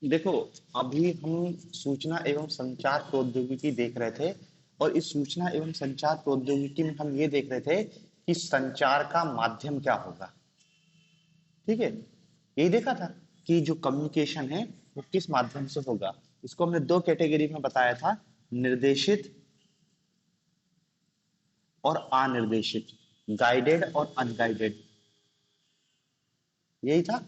देखो, अभी हम सूचना एवं संचार प्रौद्योगिकी देख रहे थे। और इस सूचना एवं संचार प्रौद्योगिकी में हम ये देख रहे थे कि संचार का माध्यम क्या होगा। ठीक है, यही देखा था कि जो कम्युनिकेशन है वो किस माध्यम से होगा। इसको हमने दो कैटेगरी में बताया था, निर्देशित और अनिर्देशित, गाइडेड और अनगाइडेड। यही था।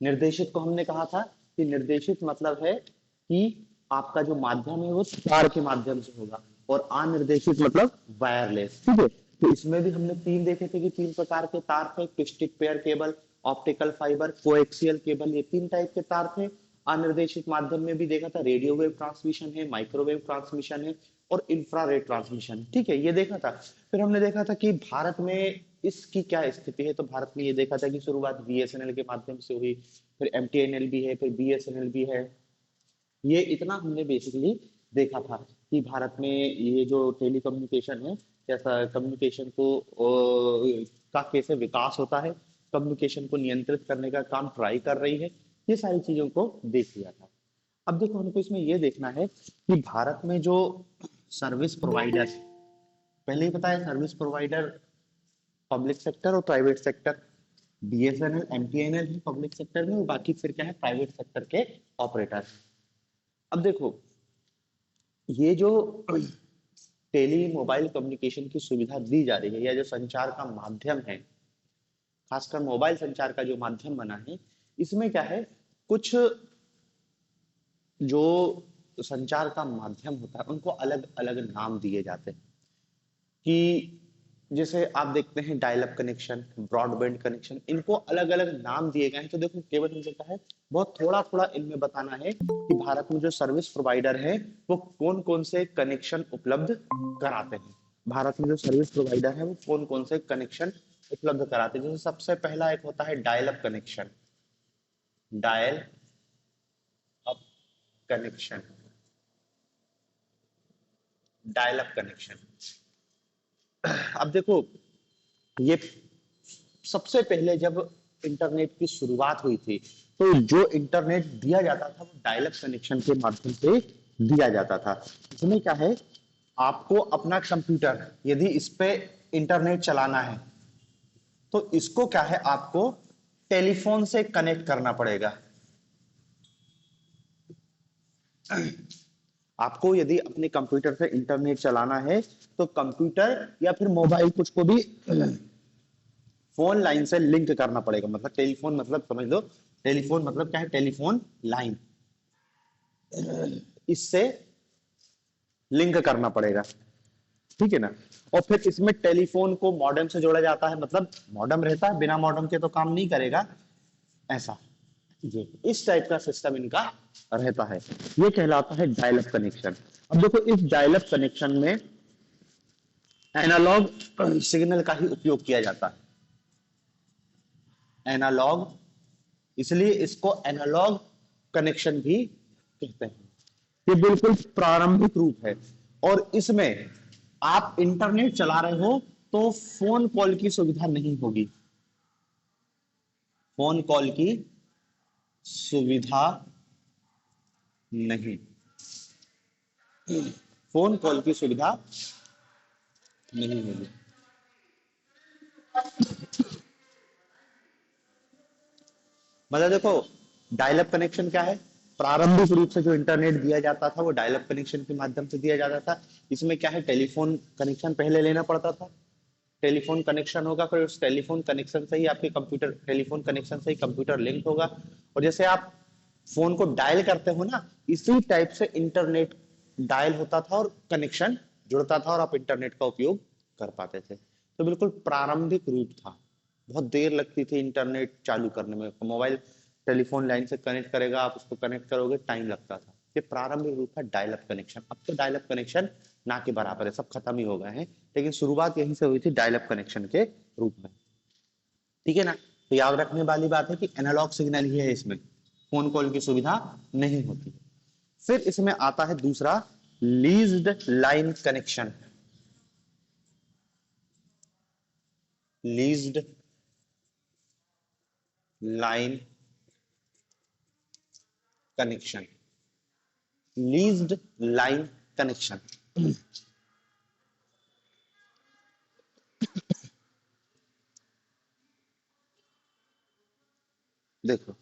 निर्देशित को हमने कहा था कि निर्देशित मतलब है कि आपका जो माध्यम है वो तार के माध्यम से होगा, और अनिर्देशित मतलब वायरलेस। ठीक है, तो इसमें भी हमने तीन देखे थे कि तीन प्रकार के तार थे, stick pair cable, optical fibre, coaxial cable, ये तीन टाइप के तार थे। अनिर्देशित माध्यम में भी देखा था, रेडियो वेव ट्रांसमिशन है, माइक्रोवेव ट्रांसमिशन है और इंफ्रारेड ट्रांसमिशन। ठीक है, ये देखा था। फिर हमने देखा था कि भारत में इसकी क्या स्थिति है। तो भारत में ये देखा था कि शुरुआत बीएसएनएल के माध्यम से हुई, फिर एमटीएनएल भी है, फिर बीएसएनएल भी है। ये इतना हमने बेसिकली देखा था कि भारत में ये जो टेलीकम्युनिकेशन है, कैसा कम्युनिकेशन को का कैसे विकास होता है, कम्युनिकेशन को नियंत्रित करने का काम ट्राई कर रही है। ये सारी चीजों को देख लिया था। अब देखो, हमको इसमें ये देखना है कि भारत में जो सर्विस प्रोवाइडर, पहले ही बताया सर्विस प्रोवाइडर पब्लिक सेक्टर और प्राइवेट सेक्टर, बीएसएनएल एमटीएनएल है पब्लिक सेक्टर में, और बाकी फिर क्या है, प्राइवेट सेक्टर के ऑपरेटर। अब देखो, ये जो टेली मोबाइल कम्युनिकेशन की सुविधा दी जा रही है, या जो संचार का माध्यम है, खासकर मोबाइल संचार का जो माध्यम बना है, इसमें क्या है, कुछ जो संचार का माध्यम होता है उनको अलग अलग नाम दिए जाते हैं। कि जैसे आप देखते हैं dial up connection, broadband connection, इनको अलग अलग नाम दिए गए हैं। तो देखो, केवल हमसे क्या है, बहुत थोड़ा थोड़ा इनमें बताना है कि भारत में जो सर्विस प्रोवाइडर है वो कौन कौन से कनेक्शन उपलब्ध कराते हैं। भारत में जो सर्विस प्रोवाइडर है वो कौन कौन से कनेक्शन उपलब्ध कराते हैं। जैसे सबसे पहला एक होता है dial up connection, dial up connection, dial up connection. अब देखो, ये सबसे पहले जब इंटरनेट की शुरुआत हुई थी, तो जो इंटरनेट दिया जाता था वो डायल अप कनेक्शन के माध्यम से दिया जाता था। इसमें क्या है, आपको अपना कंप्यूटर यदि इस पे इंटरनेट चलाना है, तो इसको क्या है, आपको टेलीफोन से कनेक्ट करना पड़ेगा। आपको यदि अपने कंप्यूटर से इंटरनेट चलाना है, तो कंप्यूटर या फिर मोबाइल कुछ को भी फोन लाइन से लिंक करना पड़ेगा। मतलब टेलीफोन मतलब समझ लो, टेलीफोन मतलब क्या है, टेलीफोन लाइन, इससे लिंक करना पड़ेगा। ठीक है ना। और फिर इसमें टेलीफोन को मॉडेम से जोड़ा जाता है, मतलब मॉडेम रहता है, बिना मॉडेम के तो काम नहीं करेगा, ऐसा। ये इस टाइप का सिस्टम इनका रहता है। ये कहलाता है डायल अप कनेक्शन। अब देखो, इस डायल अप कनेक्शन में एनालॉग सिग्नल का ही उपयोग किया जाता है। एनालॉग, इसलिए इसको एनालॉग कनेक्शन भी कहते हैं। ये बिल्कुल प्रारंभिक रूप है, और इसमें आप इंटरनेट चला रहे हो तो फोन कॉल की सुविधा नहीं होगी। फोन कॉल की सुविधा नहीं, फोन कॉल की सुविधा नहीं होगी। मतलब देखो, डायल अप कनेक्शन क्या है, प्रारंभिक रूप से जो इंटरनेट दिया जाता था वो डायल अप कनेक्शन के माध्यम से दिया जाता था। इसमें क्या है, टेलीफोन कनेक्शन पहले लेना पड़ता था। टेलीफोन कनेक्शन होगा, फिर उस टेलीफोन कनेक्शन से ही आपके कंप्यूटर, टेलीफोन कनेक्शन से ही कंप्यूटर लिंक होगा। और जैसे आप फोन को डायल करते हो ना, इसी टाइप से इंटरनेट डायल होता था और कनेक्शन जुड़ता था, और आप इंटरनेट का उपयोग कर पाते थे। तो बिल्कुल प्रारंभिक रूप था। बहुत देर लगती थी इंटरनेट चालू करने में। मोबाइल टेलीफोन लाइन से कनेक्ट करेगा, आप उसको कनेक्ट करोगे, टाइम लगता था। ये प्रारंभिक रूप था डायल अप कनेक्शन। अब तो डायल अप कनेक्शन ना के बराबर है, सब खत्म ही हो गए हैं। लेकिन शुरुआत यहीं से हुई थी, डायल अप कनेक्शन के रूप में। ठीक है ना। तो याद रखने वाली बात है कि एनालॉग सिग्नल ही है, इसमें फोन कॉल की सुविधा नहीं होती। फिर इसमें आता है दूसरा, leased line connection. Leased line connection, leased line connection. देखो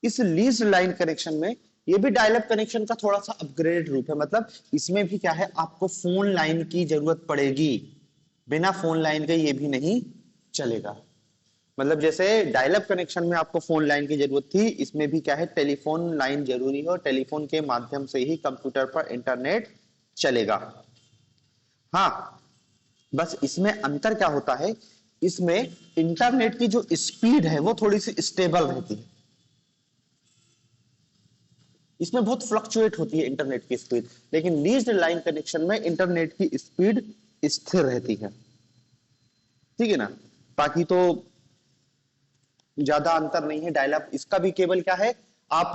इस लीज्ड लाइन कनेक्शन में ये भी डायल अप कनेक्शन का थोड़ा सा अपग्रेडेड रूप है। मतलब इसमें भी क्या है, आपको फोन लाइन की जरूरत पड़ेगी, बिना फोन लाइन के ये भी नहीं चलेगा। मतलब जैसे डायल अप कनेक्शन में आपको फोन लाइन की जरूरत थी, इसमें भी क्या है, टेलीफोन लाइन जरूरी है और टेलीफोन के माध्यम से ही कंप्यूटर पर इंटरनेट चलेगा। हाँ, बस इसमें अंतर क्या होता है, इसमें इंटरनेट की जो स्पीड है वो थोड़ी सी स्टेबल रहती है, इसमें बहुत फ्लक्चुएट होती है इंटरनेट की स्पीड। लेकिन लीज्ड लाइन कनेक्शन में इंटरनेट की स्पीड स्थिर रहती है। ठीक है ना, बाकी तो ज्यादा अंतर नहीं है। डायल अप इसका भी केवल क्या है, आप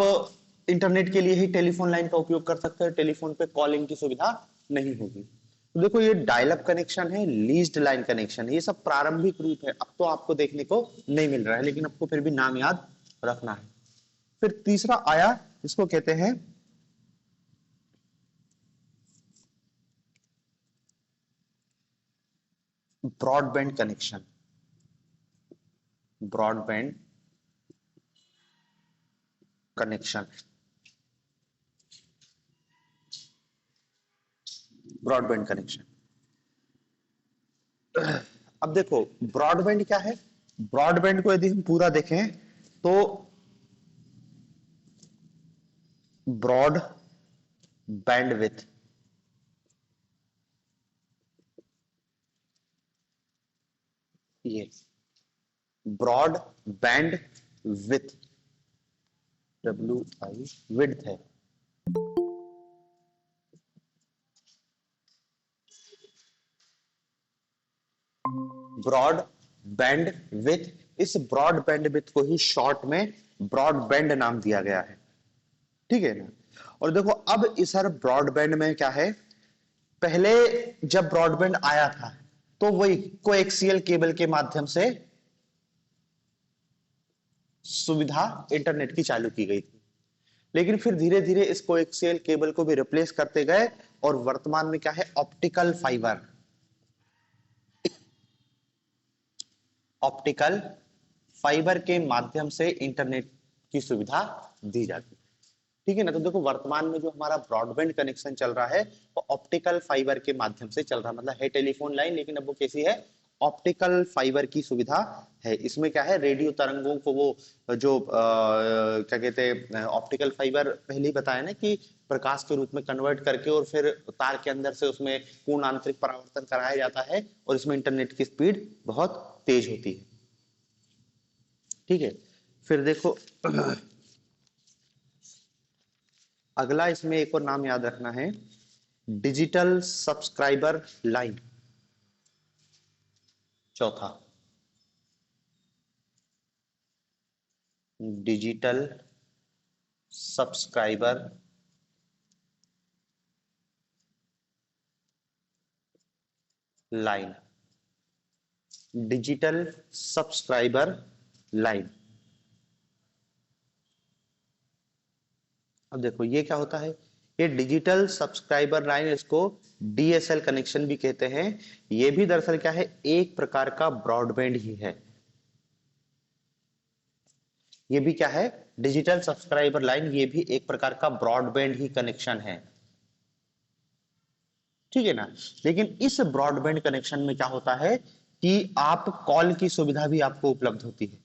इंटरनेट के लिए ही टेलीफोन लाइन का उपयोग कर सकते हैं, टेलीफोन पे कॉलिंग की सुविधा नहीं होगी। तो देखो ये डायल अप कनेक्शन है, लीज्ड लाइन कनेक्शन है, ये सब प्रारंभिक रूप है, अब तो आपको देखने को नहीं मिल रहा है, लेकिन आपको फिर भी नाम याद रखना है। फिर तीसरा आया, इसको कहते हैं broadband connection. Broadband connection, broadband connection. अब देखो ब्रॉडबैंड क्या है, ब्रॉडबैंड को यदि हम पूरा देखें तो ब्रॉड बैंडविथ, ये broad bandwidth, WI width है। ब्रॉड बैंड विथ, इस ब्रॉड बैंड विथ को ही शॉर्ट में ब्रॉडबैंड नाम दिया गया है। ठीक है ना। और देखो अब इस हर ब्रॉडबैंड में क्या है, पहले जब ब्रॉडबैंड आया था तो वही कोएक्सियल केबल के माध्यम से सुविधा इंटरनेट की चालू की गई थी। लेकिन फिर धीरे धीरे इस कोएक्सियल केबल को भी रिप्लेस करते गए और वर्तमान में क्या है, ऑप्टिकल फाइबर, ऑप्टिकल फाइबर के माध्यम से इंटरनेट की सुविधा दी जाती है। ठीक है ना। तो देखो वर्तमान में जो हमारा ब्रॉडबैंड कनेक्शन चल रहा है वो ऑप्टिकल फाइबर के माध्यम से चल रहा है, मतलब है टेलीफोन लाइन, लेकिन अब वो कैसी है, ऑप्टिकल फाइबर की सुविधा है। इसमें क्या है, रेडियो तरंगों को वो जो क्या कहते हैं, ऑप्टिकल फाइबर पहले ही बताया ना कि प्रकाश के रूप में कन्वर्ट करके और फिर तार के अंदर से उसमें पूर्ण आंतरिक परावर्तन कराया जाता है और इसमें इंटरनेट की स्पीड बहुत तेज होती है। ठीक है। फिर देखो अगला इसमें एक और नाम याद रखना है, डिजिटल सब्सक्राइबर लाइन। चौथा digital subscriber line, digital subscriber line. अब देखो ये क्या होता है, ये डिजिटल सब्सक्राइबर लाइन, इसको DSL कनेक्शन भी कहते हैं। ये भी दरअसल क्या है, एक प्रकार का ब्रॉडबैंड ही है। ये भी क्या है, डिजिटल सब्सक्राइबर लाइन, ये भी एक प्रकार का ब्रॉडबैंड ही कनेक्शन है। ठीक है ना। लेकिन इस ब्रॉडबैंड कनेक्शन में क्या होता है कि आप कॉल की सुविधा भी आपको उपलब्ध होती है।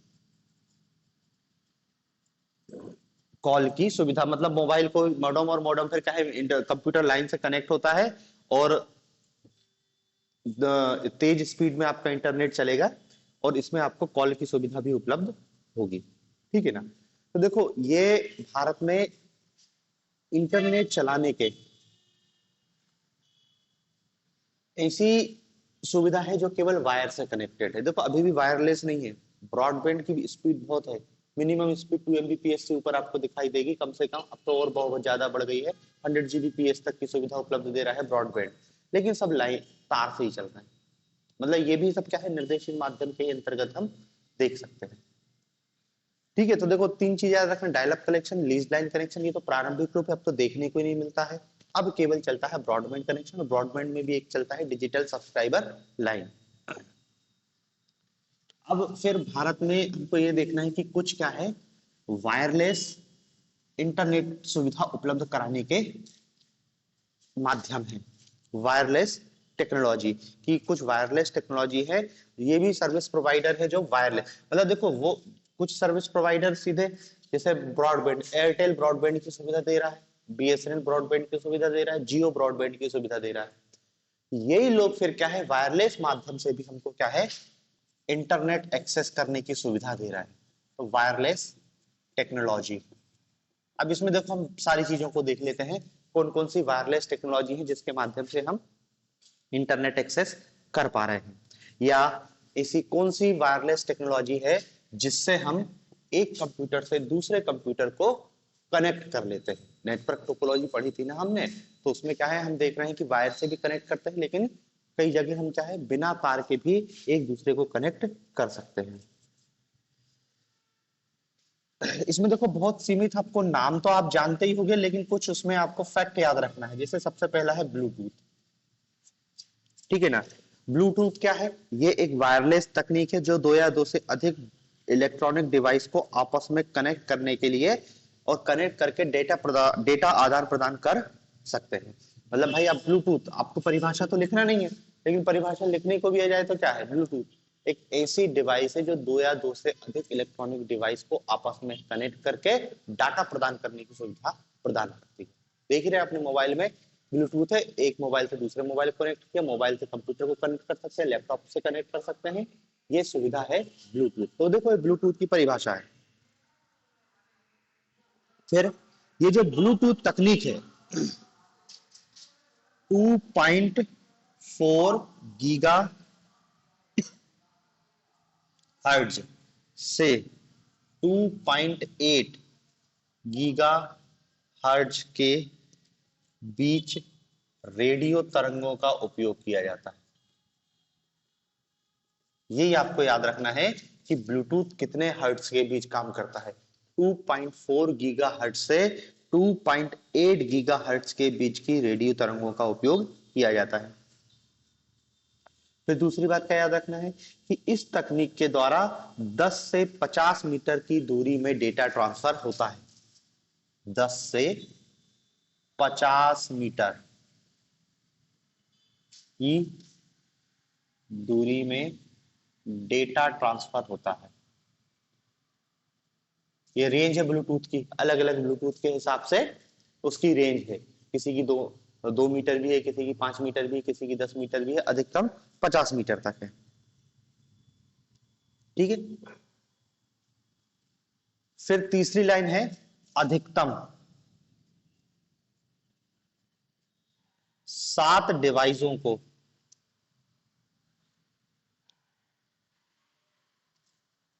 कॉल की सुविधा मतलब मोबाइल को मॉडेम, और मॉडेम फिर क्या है, कंप्यूटर लाइन से कनेक्ट होता है और तेज स्पीड में आपका इंटरनेट चलेगा और इसमें आपको कॉल की सुविधा भी उपलब्ध होगी। ठीक है ना। तो देखो ये भारत में इंटरनेट चलाने के ऐसी सुविधा है जो केवल वायर से कनेक्टेड है। देखो अभी भी वायरलेस नहीं है, ब्रॉडबैंड की भी स्पीड बहुत है, मिनिमम स्पीड 2 Mbps से ऊपर आपको दिखाई देगी कम से कम, अब तो और बहुत ज्यादा बढ़ गई है, 100 Gbps तक की सुविधा उपलब्ध दे रहा है ब्रॉडबैंड। लेकिन सब लाइन तार से ही चल रहा है, मतलब ये भी सब क्या है, निर्देशित माध्यम के अंतर्गत हम देख सकते हैं। ठीक है, तो देखो तीन चीज याद रखना, dial up connection, lease line connection, ये तो प्रारंभिक रूप है, अब तो देखने को ही नहीं मिलता है। अब केवल चलता है ब्रॉडबैंड कनेक्शन, और ब्रॉडबैंड में भी एक चलता है डिजिटल सब्सक्राइबर लाइन। अब फिर भारत में हमको ये देखना है कि कुछ क्या है वायरलेस इंटरनेट सुविधा उपलब्ध कराने के माध्यम है। वायरलेस टेक्नोलॉजी की कुछ वायरलेस टेक्नोलॉजी है, ये भी सर्विस प्रोवाइडर है जो वायरलेस, मतलब देखो वो कुछ सर्विस प्रोवाइडर सीधे जैसे ब्रॉडबैंड, एयरटेल ब्रॉडबैंड की सुविधा दे रहा है, बीएसएनएल ब्रॉडबैंड की सुविधा दे रहा है, जियो ब्रॉडबैंड की सुविधा दे रहा है। यही लोग फिर क्या है वायरलेस माध्यम से भी हमको क्या है इंटरनेट एक्सेस करने की सुविधा दे रहा है, तो वायरलेस टेक्नोलॉजी। अब इसमें देखो हम सारी चीजों को देख लेते हैं, कौन कौन सी वायरलेस टेक्नोलॉजी है जिसके माध्यम से हम इंटरनेट एक्सेस कर पा रहे हैं, या ऐसी कौन सी वायरलेस टेक्नोलॉजी है जिससे हम एक कंप्यूटर से दूसरे कंप्यूटर को कनेक्ट कर लेते हैं। नेटवर्क टोपोलॉजी पढ़ी थी ना हमने, तो उसमें क्या है हम देख रहे हैं कि वायर से भी कनेक्ट करते हैं, लेकिन कई जगह हम क्या है बिना तार के भी एक दूसरे को कनेक्ट कर सकते हैं। इसमें देखो बहुत सीमित, आपको नाम तो आप जानते ही होंगे, लेकिन कुछ उसमें आपको फैक्ट याद रखना है। जैसे सबसे पहला है ब्लूटूथ, ठीक है ना। ब्लूटूथ क्या है, ये एक वायरलेस तकनीक है जो दो या दो से अधिक इलेक्ट्रॉनिक डिवाइस को आपस में कनेक्ट करने के लिए और कनेक्ट करके डेटा आदान प्रदान कर सकते हैं। मतलब भाई आप ब्लूटूथ, आपको परिभाषा तो लिखना नहीं है, लेकिन परिभाषा लिखने को भी आ जाए तो क्या है ब्लूटूथ एक ऐसी डिवाइस है जो दो या दो से अधिक इलेक्ट्रॉनिक डिवाइस को आपस में कनेक्ट करके डाटा प्रदान करने की सुविधा प्रदान करती है। देख रहे हैं अपने मोबाइल में ब्लूटूथ है, एक मोबाइल से दूसरे मोबाइल को कनेक्ट किया, मोबाइल से कंप्यूटर को कनेक्ट कर सकते हैं, लैपटॉप से कनेक्ट कर सकते हैं, ये सुविधा है ब्लूटूथ। तो देखो ये ब्लूटूथ की परिभाषा है। फिर ये जो ब्लूटूथ तकनीक है 2.4 गीगा हर्ट्ज से 2.8 गीगा हर्ट्ज के बीच रेडियो तरंगों का उपयोग किया जाता है। यही आपको याद रखना है कि ब्लूटूथ कितने हर्ट्ज के बीच काम करता है, 2.4 गीगा हर्ट्ज से 2.8 गीगा हर्ट्ज के बीच की रेडियो तरंगों का उपयोग किया जाता है। फिर दूसरी बात क्या याद रखना है कि इस तकनीक के द्वारा 10 से 50 मीटर की दूरी में डेटा ट्रांसफर होता है। 10 से 50 मीटर की दूरी में डेटा ट्रांसफर होता है। ये रेंज है ब्लूटूथ की, अलग अलग ब्लूटूथ के हिसाब से उसकी रेंज है। किसी की 2 मीटर भी है, किसी की 5 मीटर भी है, किसी की 10 मीटर भी है, अधिकतम 50 मीटर तक है। ठीक है। फिर तीसरी लाइन है अधिकतम 7 डिवाइसों को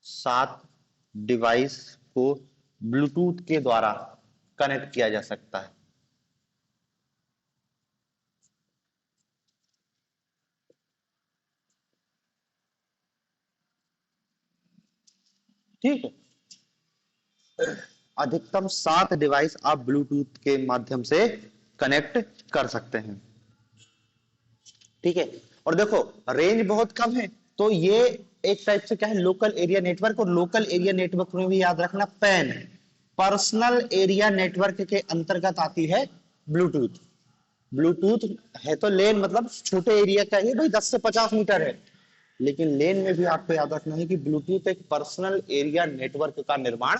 7 डिवाइस को ब्लूटूथ के द्वारा कनेक्ट किया जा सकता है। ठीक है, अधिकतम 7 डिवाइस आप ब्लूटूथ के माध्यम से कनेक्ट कर सकते हैं। ठीक है, और देखो रेंज बहुत कम है, तो ये एक टाइप से क्या है लोकल एरिया नेटवर्क, और लोकल एरिया नेटवर्क में भी याद रखना पैन पर्सनल एरिया नेटवर्क के अंतर्गत आती है ब्लूटूथ। ब्लूटूथ है तो लेन मतलब छोटे एरिया का ही भाई 10 से 50 मीटर है, लेकिन लेन में भी आपको याद रखना है कि ब्लूटूथ एक पर्सनल एरिया नेटवर्क का निर्माण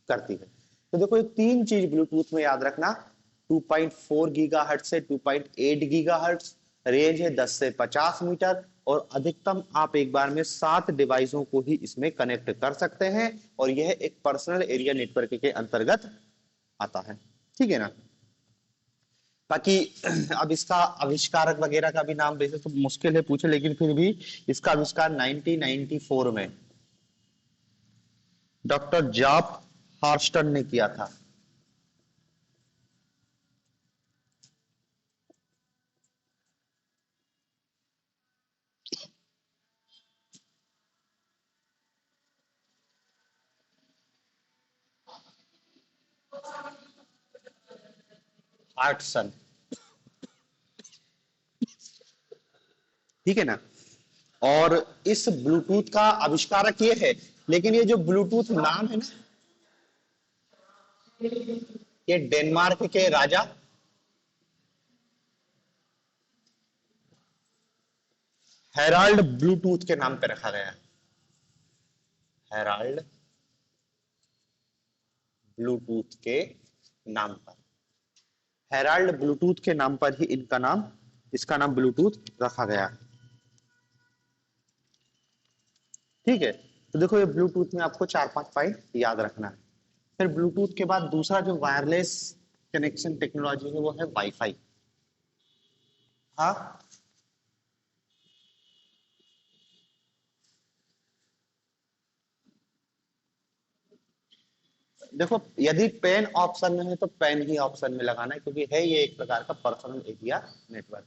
करती है। तो देखो ये तीन चीज ब्लूटूथ में याद रखना, 2.4 गीगाहर्ट्ज से 2.8 गीगाहर्ट्ज, रेंज है 10 से 50 मीटर, और अधिकतम आप एक बार में 7 डिवाइसों को ही इसमें कनेक्ट कर सकते हैं, और यह एक पर्सनल एरिया नेटवर्क के अंतर्गत आता है। ठीक है ना। बाकी अब इसका आविष्कारक वगैरह का भी नाम वैसे तो मुश्किल है पूछे, लेकिन फिर भी इसका आविष्कार 1994 में डॉक्टर जॉब हार्स्टन ने किया था। आर्टसन, ठीक है ना। और इस ब्लूटूथ का आविष्कारक ये है, लेकिन ये जो ब्लूटूथ नाम है ना, ये डेनमार्क के राजा हेराल्ड ब्लूटूथ के नाम पे रखा गया है। हेराल्ड ब्लूटूथ के नाम पर, हेराल्ड ब्लूटूथ के नाम पर ही इनका नाम, इसका नाम ब्लूटूथ रखा गया है। ठीक है, तो देखो ये ब्लूटूथ में आपको 4-5 पॉइंट याद रखना है। फिर ब्लूटूथ के बाद दूसरा जो वायरलेस कनेक्शन टेक्नोलॉजी है वो है वाईफाई। हाँ, देखो यदि पेन ऑप्शन में है तो पेन ही ऑप्शन में लगाना है, क्योंकि है ये एक प्रकार का पर्सनल एरिया नेटवर्क।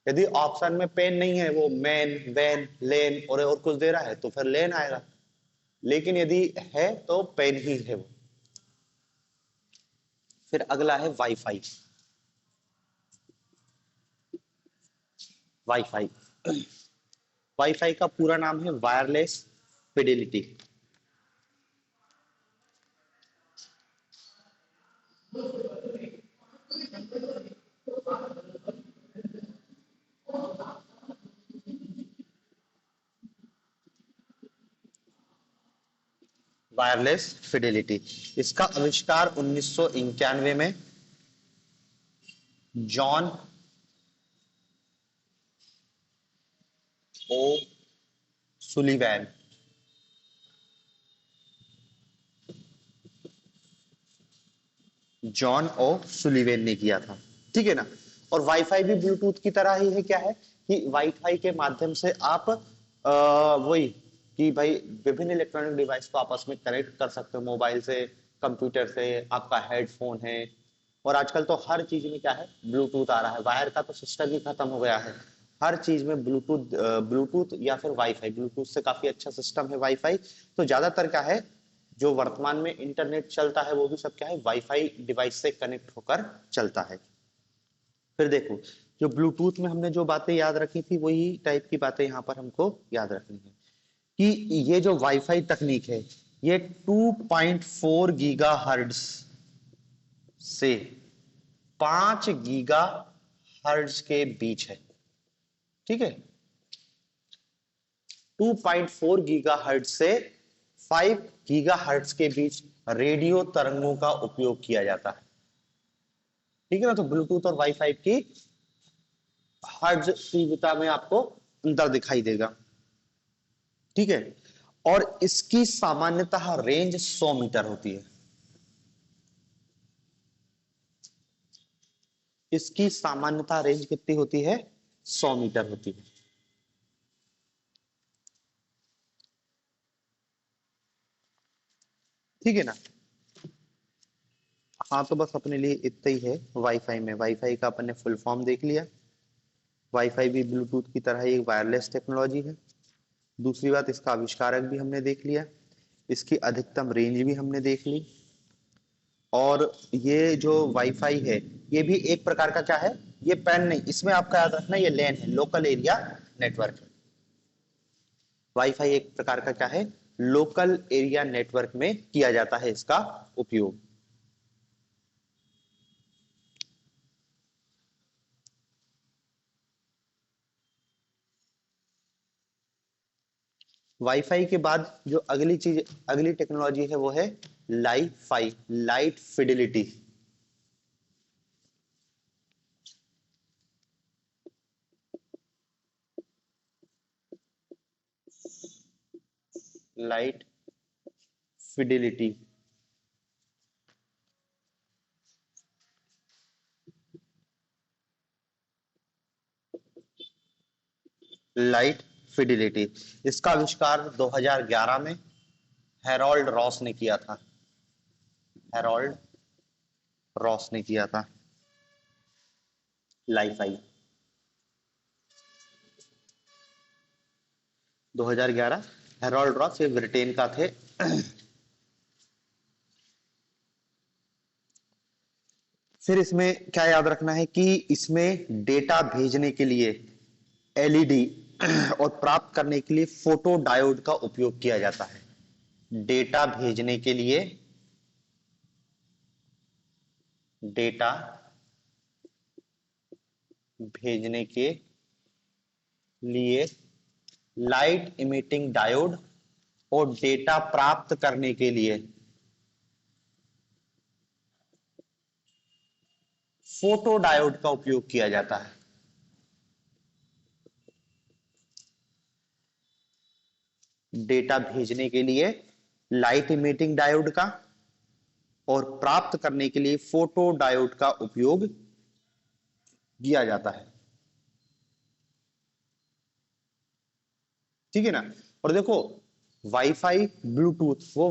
यदि ऑप्शन में पेन नहीं है, वो मैन, वैन, लेन और कुछ दे रहा है तो फिर लेन आएगा, लेकिन यदि है तो पेन ही है वो। फिर अगला है वाईफाई। वाईफाई वाईफाई का पूरा नाम है वायरलेस फिडेलिटी। वायरलेस फिडेलिटी, इसका आविष्कार 1991 में जॉन ओ सुलिवैन, जॉन ओ सुलिवेन ने किया था। ठीक है ना। और वाईफाई भी ब्लूटूथ की तरह ही है, क्या है कि वाईफाई के माध्यम से आप वही कि भाई विभिन्न इलेक्ट्रॉनिक डिवाइस को आपस में कनेक्ट कर सकते हो, मोबाइल से, कंप्यूटर से, आपका हेडफोन है। और आजकल तो हर चीज में क्या है, ब्लूटूथ आ रहा है, वायर का तो सिस्टम ही खत्म हो गया है। हर चीज में ब्लूटूथ, ब्लूटूथ या फिर वाईफाई, ब्लूटूथ से काफी अच्छा सिस्टम है वाईफाई। तो ज्यादातर क्या है, जो वर्तमान में इंटरनेट चलता है वो भी सब क्या है, वाईफाई डिवाइस से कनेक्ट होकर चलता है। फिर देखो, जो ब्लूटूथ में हमने जो बातें याद रखी थी वही टाइप की बातें यहाँ पर हमको याद रखनी है, कि ये जो वाईफाई तकनीक है ये 2.4 गीगा हर्ट्ज से 5 गीगा हर्ट्ज के बीच है। ठीक है, 2.4 गीगा हर्ट्ज से 5 गीगा हर्ट्ज के बीच रेडियो तरंगों का उपयोग किया जाता है। ठीक है ना। तो ब्लूटूथ और वाईफाई की हर्ट्ज तीव्रता में आपको अंतर दिखाई देगा। ठीक है, और इसकी सामान्यतः रेंज 100 मीटर होती है। इसकी सामान्यतः रेंज कितनी होती है, 100 मीटर होती है। ठीक है ना। हाँ, तो बस अपने लिए इतना ही है वाईफाई में। वाईफाई का अपन ने फुल फॉर्म देख लिया। वाईफाई भी ब्लूटूथ की तरह एक वायरलेस टेक्नोलॉजी है। दूसरी बात, इसका आविष्कारक भी हमने देख लिया, इसकी अधिकतम रेंज भी हमने देख ली। और ये जो वाईफाई है ये भी एक प्रकार का क्या है, ये पैन नहीं, इसमें आपका याद रखना ये लैन है, लोकल एरिया नेटवर्क है। वाईफाई एक प्रकार का क्या है, लोकल एरिया नेटवर्क में किया जाता है इसका उपयोग। वाईफाई के बाद जो अगली चीज, अगली टेक्नोलॉजी है वो है Li-Fi, light fidelity. Light fidelity, light fidelity, इसका आविष्कार 2011 में हेरोल्ड रॉस ने किया था। हेरोल्ड रॉस ने किया था लाइफाई, 2011। हेरोल्ड रॉस ये ब्रिटेन का थे। फिर इसमें क्या याद रखना है कि इसमें डेटा भेजने के लिए एलईडी और प्राप्त करने के लिए फोटो डायोड का उपयोग किया जाता है। डेटा भेजने के लिए, डेटा भेजने के लिए लाइट इमिटिंग डायोड और डेटा प्राप्त करने के लिए फोटो डायोड का उपयोग किया जाता है। डेटा भेजने के लिए लाइट इमिटिंग डायोड का और प्राप्त करने के लिए फोटो डायोड का उपयोग किया जाता है। ठीक है ना। और देखो वाईफाई ब्लूटूथ वो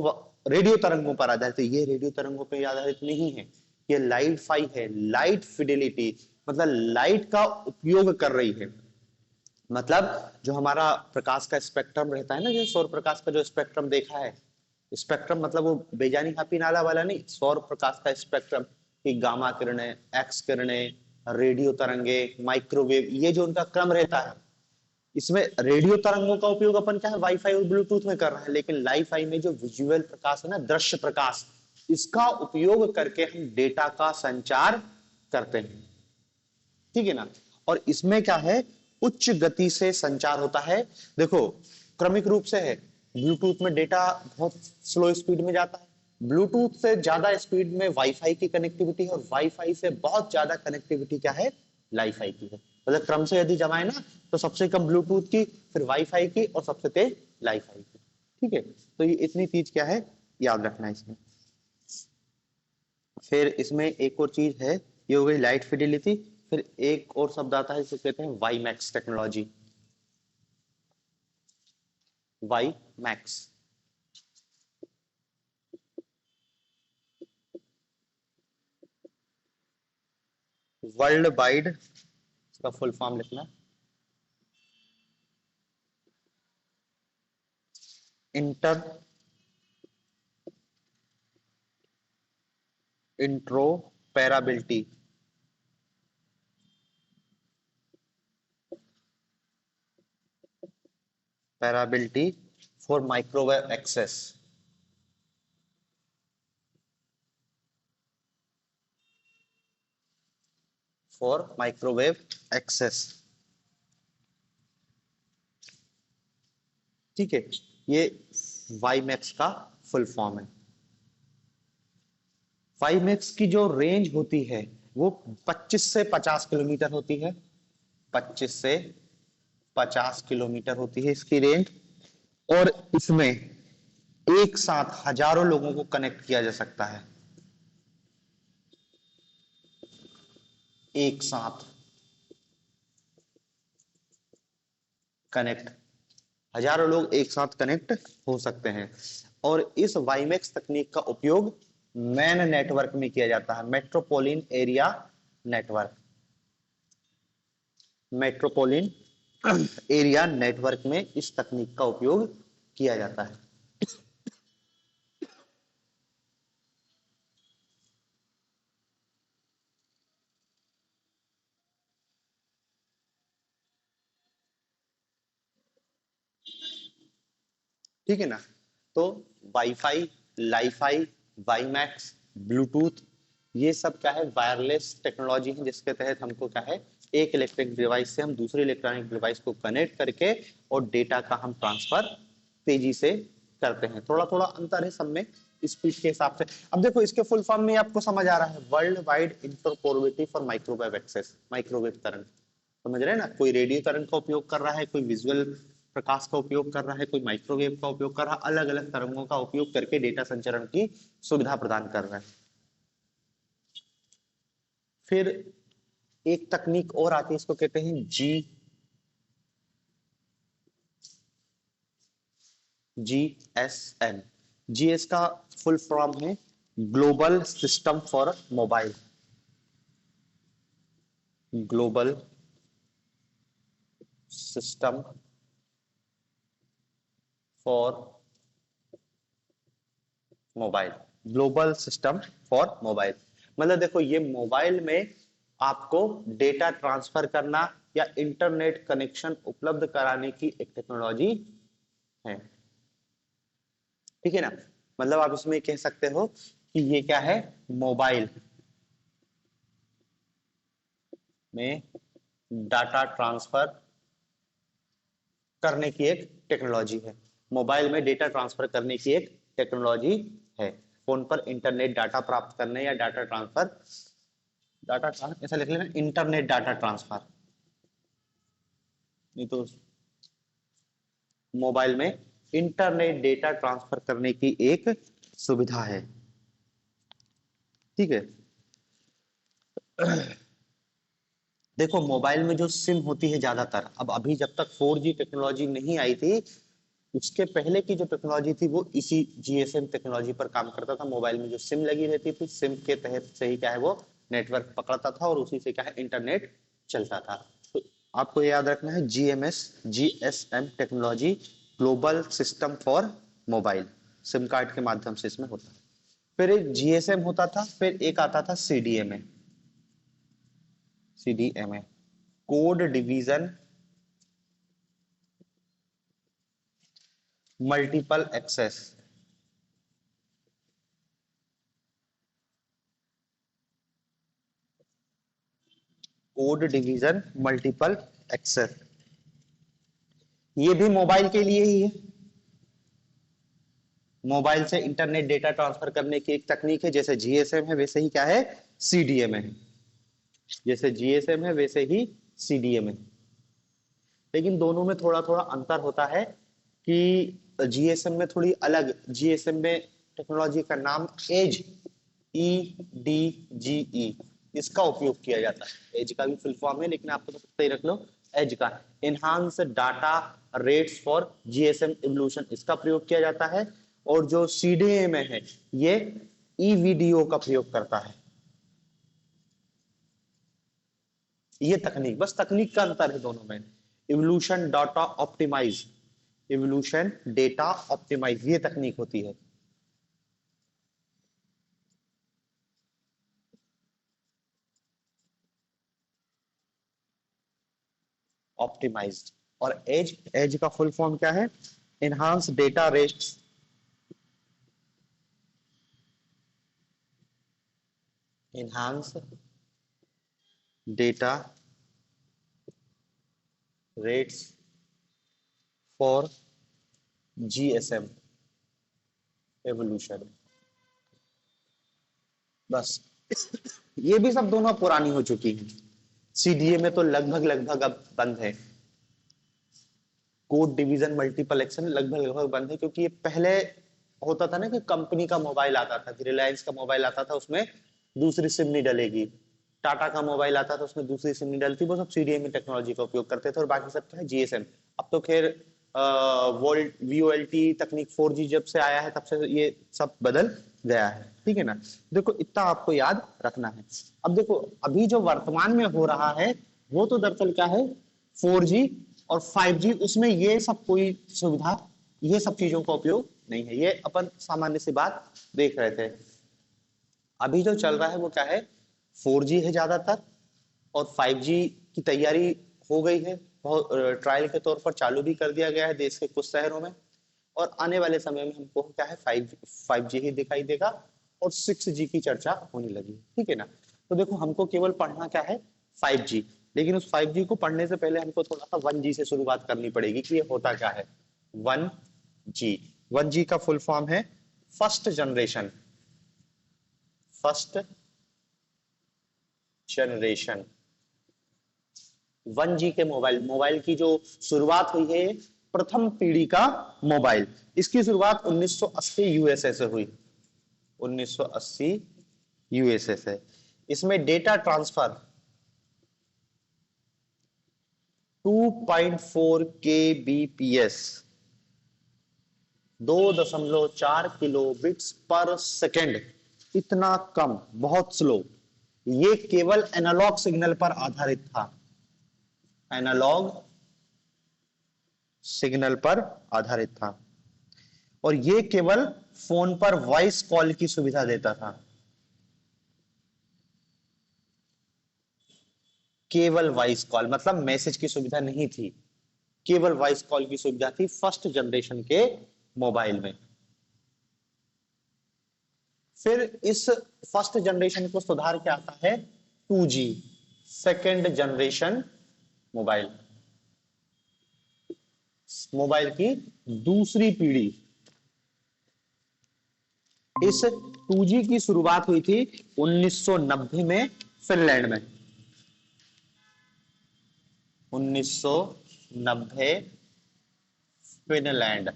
रेडियो तरंगों पर आधारित है, ये रेडियो तरंगों पर आधारित नहीं है, ये लाइट फाई है, लाइट फिडेलिटी, मतलब लाइट का उपयोग कर रही है। मतलब जो हमारा प्रकाश का स्पेक्ट्रम रहता है ना, जो सौर प्रकाश का जो स्पेक्ट्रम देखा है, स्पेक्ट्रम मतलब वो बेजानी हापी नाला वाला नहीं, सौर प्रकाश का स्पेक्ट्रम की गामा किरणें, एक्स किरणें, रेडियो तरंगे, माइक्रोवेव, ये जो उनका क्रम रहता है, इसमें रेडियो तरंगों का उपयोग अपन क्या है वाईफाई और ब्लूटूथ में कर रहे हैं, लेकिन लाईफाई में जो विजुअल प्रकाश है ना, दृश्य प्रकाश, इसका उपयोग करके हम डेटा का संचार करते हैं। ठीक है ना। और इसमें क्या है, उच्च गति से संचार होता है। देखो क्रमिक रूप से है, ब्लूटूथ में डेटा बहुत स्लो स्पीड में जाता है, ब्लूटूथ से ज्यादा स्पीड में वाईफाई की कनेक्टिविटी है, और वाईफाई से बहुत ज्यादा कनेक्टिविटी क्या है, लाईफाई की है। मतलब क्रम से यदि जमाए ना, तो सबसे कम ब्लूटूथ की, फिर वाईफाई की, और सबसे तेज लाईफाई की। ठीक है, तो ये इतनी चीज क्या है, याद रखना है इसमें। फिर इसमें एक और चीज है, ये हो गई लाइट फिडिलिटी। फिर एक और शब्द आता है जिसे कहते हैं WiMAX technology. WiMAX, world wide, इसका फुल फॉर्म लिखना, inter interoperability, operability for microwave access, for microwave access. ठीक है, ये वाई मैक्स का फुल फॉर्म है। वाई मैक्स की जो रेंज होती है वो 25 से 50 किलोमीटर होती है, 25 से 50 किलोमीटर होती है इसकी रेंज। और इसमें एक साथ हजारों लोगों को कनेक्ट किया जा सकता है, एक साथ कनेक्ट, हजारों लोग एक साथ कनेक्ट हो सकते हैं। और इस वाईमैक्स तकनीक का उपयोग मैन नेटवर्क में किया जाता है, मेट्रोपोलिन एरिया नेटवर्क, मेट्रोपोलिन एरिया नेटवर्क में इस तकनीक का उपयोग किया जाता है। ठीक है ना। तो वाईफाई, लाईफाई, वाईमैक्स, ब्लूटूथ, ये सब क्या है, वायरलेस टेक्नोलॉजी है, जिसके तहत हमको क्या है, एक इलेक्ट्रिक डिवाइस से हम दूसरे इलेक्ट्रॉनिक डिवाइस को कनेक्ट करके और डेटा का हम ट्रांसफर तेजी से करते हैं। थोड़ा थोड़ा अंतर है सब में स्पीड के हिसाब से। अब देखो इसके फुल फॉर्म में आपको समझ आ रहा है, world wide interoperability for microwave access, microwave तरंग, समझ रहे हैं ना। कोई रेडियो तरंग का उपयोग कर रहा है, कोई विजुअल प्रकाश का उपयोग कर रहा है, कोई माइक्रोवेव का उपयोग कर रहा है, अलग अलग तरंगों का उपयोग करके डेटा संचरण की सुविधा प्रदान कर रहा है। फिर एक तकनीक और आती है, इसको कहते हैं GSM। जीएस का फुल फॉर्म है global system for mobile, global system for mobile, global system for mobile. मतलब देखो ये मोबाइल में आपको डेटा ट्रांसफर करना या इंटरनेट कनेक्शन उपलब्ध कराने की एक टेक्नोलॉजी है, ठीक है ना। मतलब आप इसमें कह सकते हो कि ये क्या है, मोबाइल में डाटा ट्रांसफर करने की एक टेक्नोलॉजी है। मोबाइल में डेटा ट्रांसफर करने की एक टेक्नोलॉजी है। फोन पर इंटरनेट डाटा प्राप्त करने या डाटा ट्रांसफर, डाटा ऐसा लिख लेना, इंटरनेट डाटा ट्रांसफर, नहीं तो मोबाइल में इंटरनेट डेटा ट्रांसफर करने की एक सुविधा है, ठीक है। देखो मोबाइल में जो सिम होती है ज्यादातर, अब अभी जब तक 4G टेक्नोलॉजी नहीं आई थी, उसके पहले की जो टेक्नोलॉजी थी वो इसी जीएसएम टेक्नोलॉजी पर काम करता था। मोबाइल में जो सिम लगी रहती थी, सिम के तहत से ही क्या है वो नेटवर्क पकड़ता था और उसी से क्या है इंटरनेट चलता था। तो आपको याद रखना है GMS, GSM technology, global system for mobile, SIM card के माध्यम से इसमें होता है। फिर एक जीएसएम होता था, फिर एक आता था CDMA, CDMA code division multiple access, code division multiple access, ये भी मोबाइल के लिए ही है। मोबाइल से इंटरनेट डेटा ट्रांसफर करने की एक तकनीक है, जैसे जीएसएम है वैसे ही क्या है सीडीएम है, जैसे जीएसएम है वैसे ही सीडीएम है। लेकिन दोनों में थोड़ा थोड़ा अंतर होता है कि जीएसएम में थोड़ी अलग, जीएसएम में टेक्नोलॉजी का नाम एज, EDGE, इसका उपयोग किया जाता है। एज का भी फुल फॉर्म है लेकिन आपको तो सही रख लो एज का, enhance data rates for GSM evolution, इसका प्रयोग किया जाता है। और जो सीडीएम है ये ईवीडीओ का प्रयोग करता है। ये तकनीक, बस तकनीक का अंतर है दोनों में। Evolution data optimize, evolution data optimize ये तकनीक होती है। ऑप्टिमाइज्ड। और एज, एज का फुल फॉर्म क्या है, enhance data rates, enhance data rates for GSM evolution. बस ये भी सब दोनों पुरानी हो चुकी हैं। सीडीए में तो लगभग लगभग अब बंद है, कोड डिवीजन मल्टीप्लेक्शन लगभग लगभग बंद है, क्योंकि ये पहले होता था ना कि कंपनी का मोबाइल आता था, कि रिलायंस का मोबाइल आता था उसमें दूसरी सिम नहीं डलेगी, टाटा का मोबाइल आता था उसमें दूसरी सिम नहीं डलती, वो सब सीडीएमए टेक्नोलॉजी का उपयोग करते थे और बाकी सब क्या है जीएसएम। अब तो खैर वोल्ट वीओएलटी तकनीक 4G जब से आया है तब से ये सब बदल गया है, ठीक है ना। देखो इतना आपको याद रखना है। अब देखो अभी जो वर्तमान में हो रहा है वो तो दरअसल क्या है 4G और 5G, उसमें ये सब कोई सुविधा, ये सब चीजों का उपयोग नहीं है, ये अपन सामान्य सी बात देख रहे थे। अभी जो चल रहा है वो क्या है 4G है ज्यादातर, और 5G की तैयारी हो गई है, बहुत ट्रायल के तौर पर चालू भी कर दिया गया है देश के कुछ शहरों में। और आने वाले समय में हमको क्या है 5G ही दिखाई देगा और 6G की चर्चा होने लगी, ठीक है ना। तो देखो हमको केवल पढ़ना क्या है 5G, लेकिन उस 5G को पढ़ने से पहले हमको थोड़ा सा 1G से शुरुआत करनी पड़ेगी कि ये होता क्या है 1G। 1G का फुल फॉर्म है first generation, first generation 1G के मोबाइल, मोबाइल की जो शुरुआत हुई है प्रथम पीढ़ी का मोबाइल, इसकी शुरुआत 1980 यूएसए से हुई, 1980 यूएसए से। इसमें data transfer 2.4 kbps, 2.4 kilobits per second, इतना कम, बहुत स्लो। ये केवल एनालॉग सिग्नल पर आधारित था, एनालॉग सिग्नल पर आधारित था, और ये केवल फोन पर वॉइस कॉल की सुविधा देता था। केवल वॉइस कॉल, मतलब मैसेज की सुविधा नहीं थी, केवल वॉइस कॉल की सुविधा थी फर्स्ट जनरेशन के मोबाइल में। फिर इस फर्स्ट जनरेशन को सुधार के आता है 2G, second generation mobile, mobile की दूसरी पीढ़ी। इस 2G की शुरुआत हुई थी 1990 में फिनलैंड में। 1990 फिनलैंड,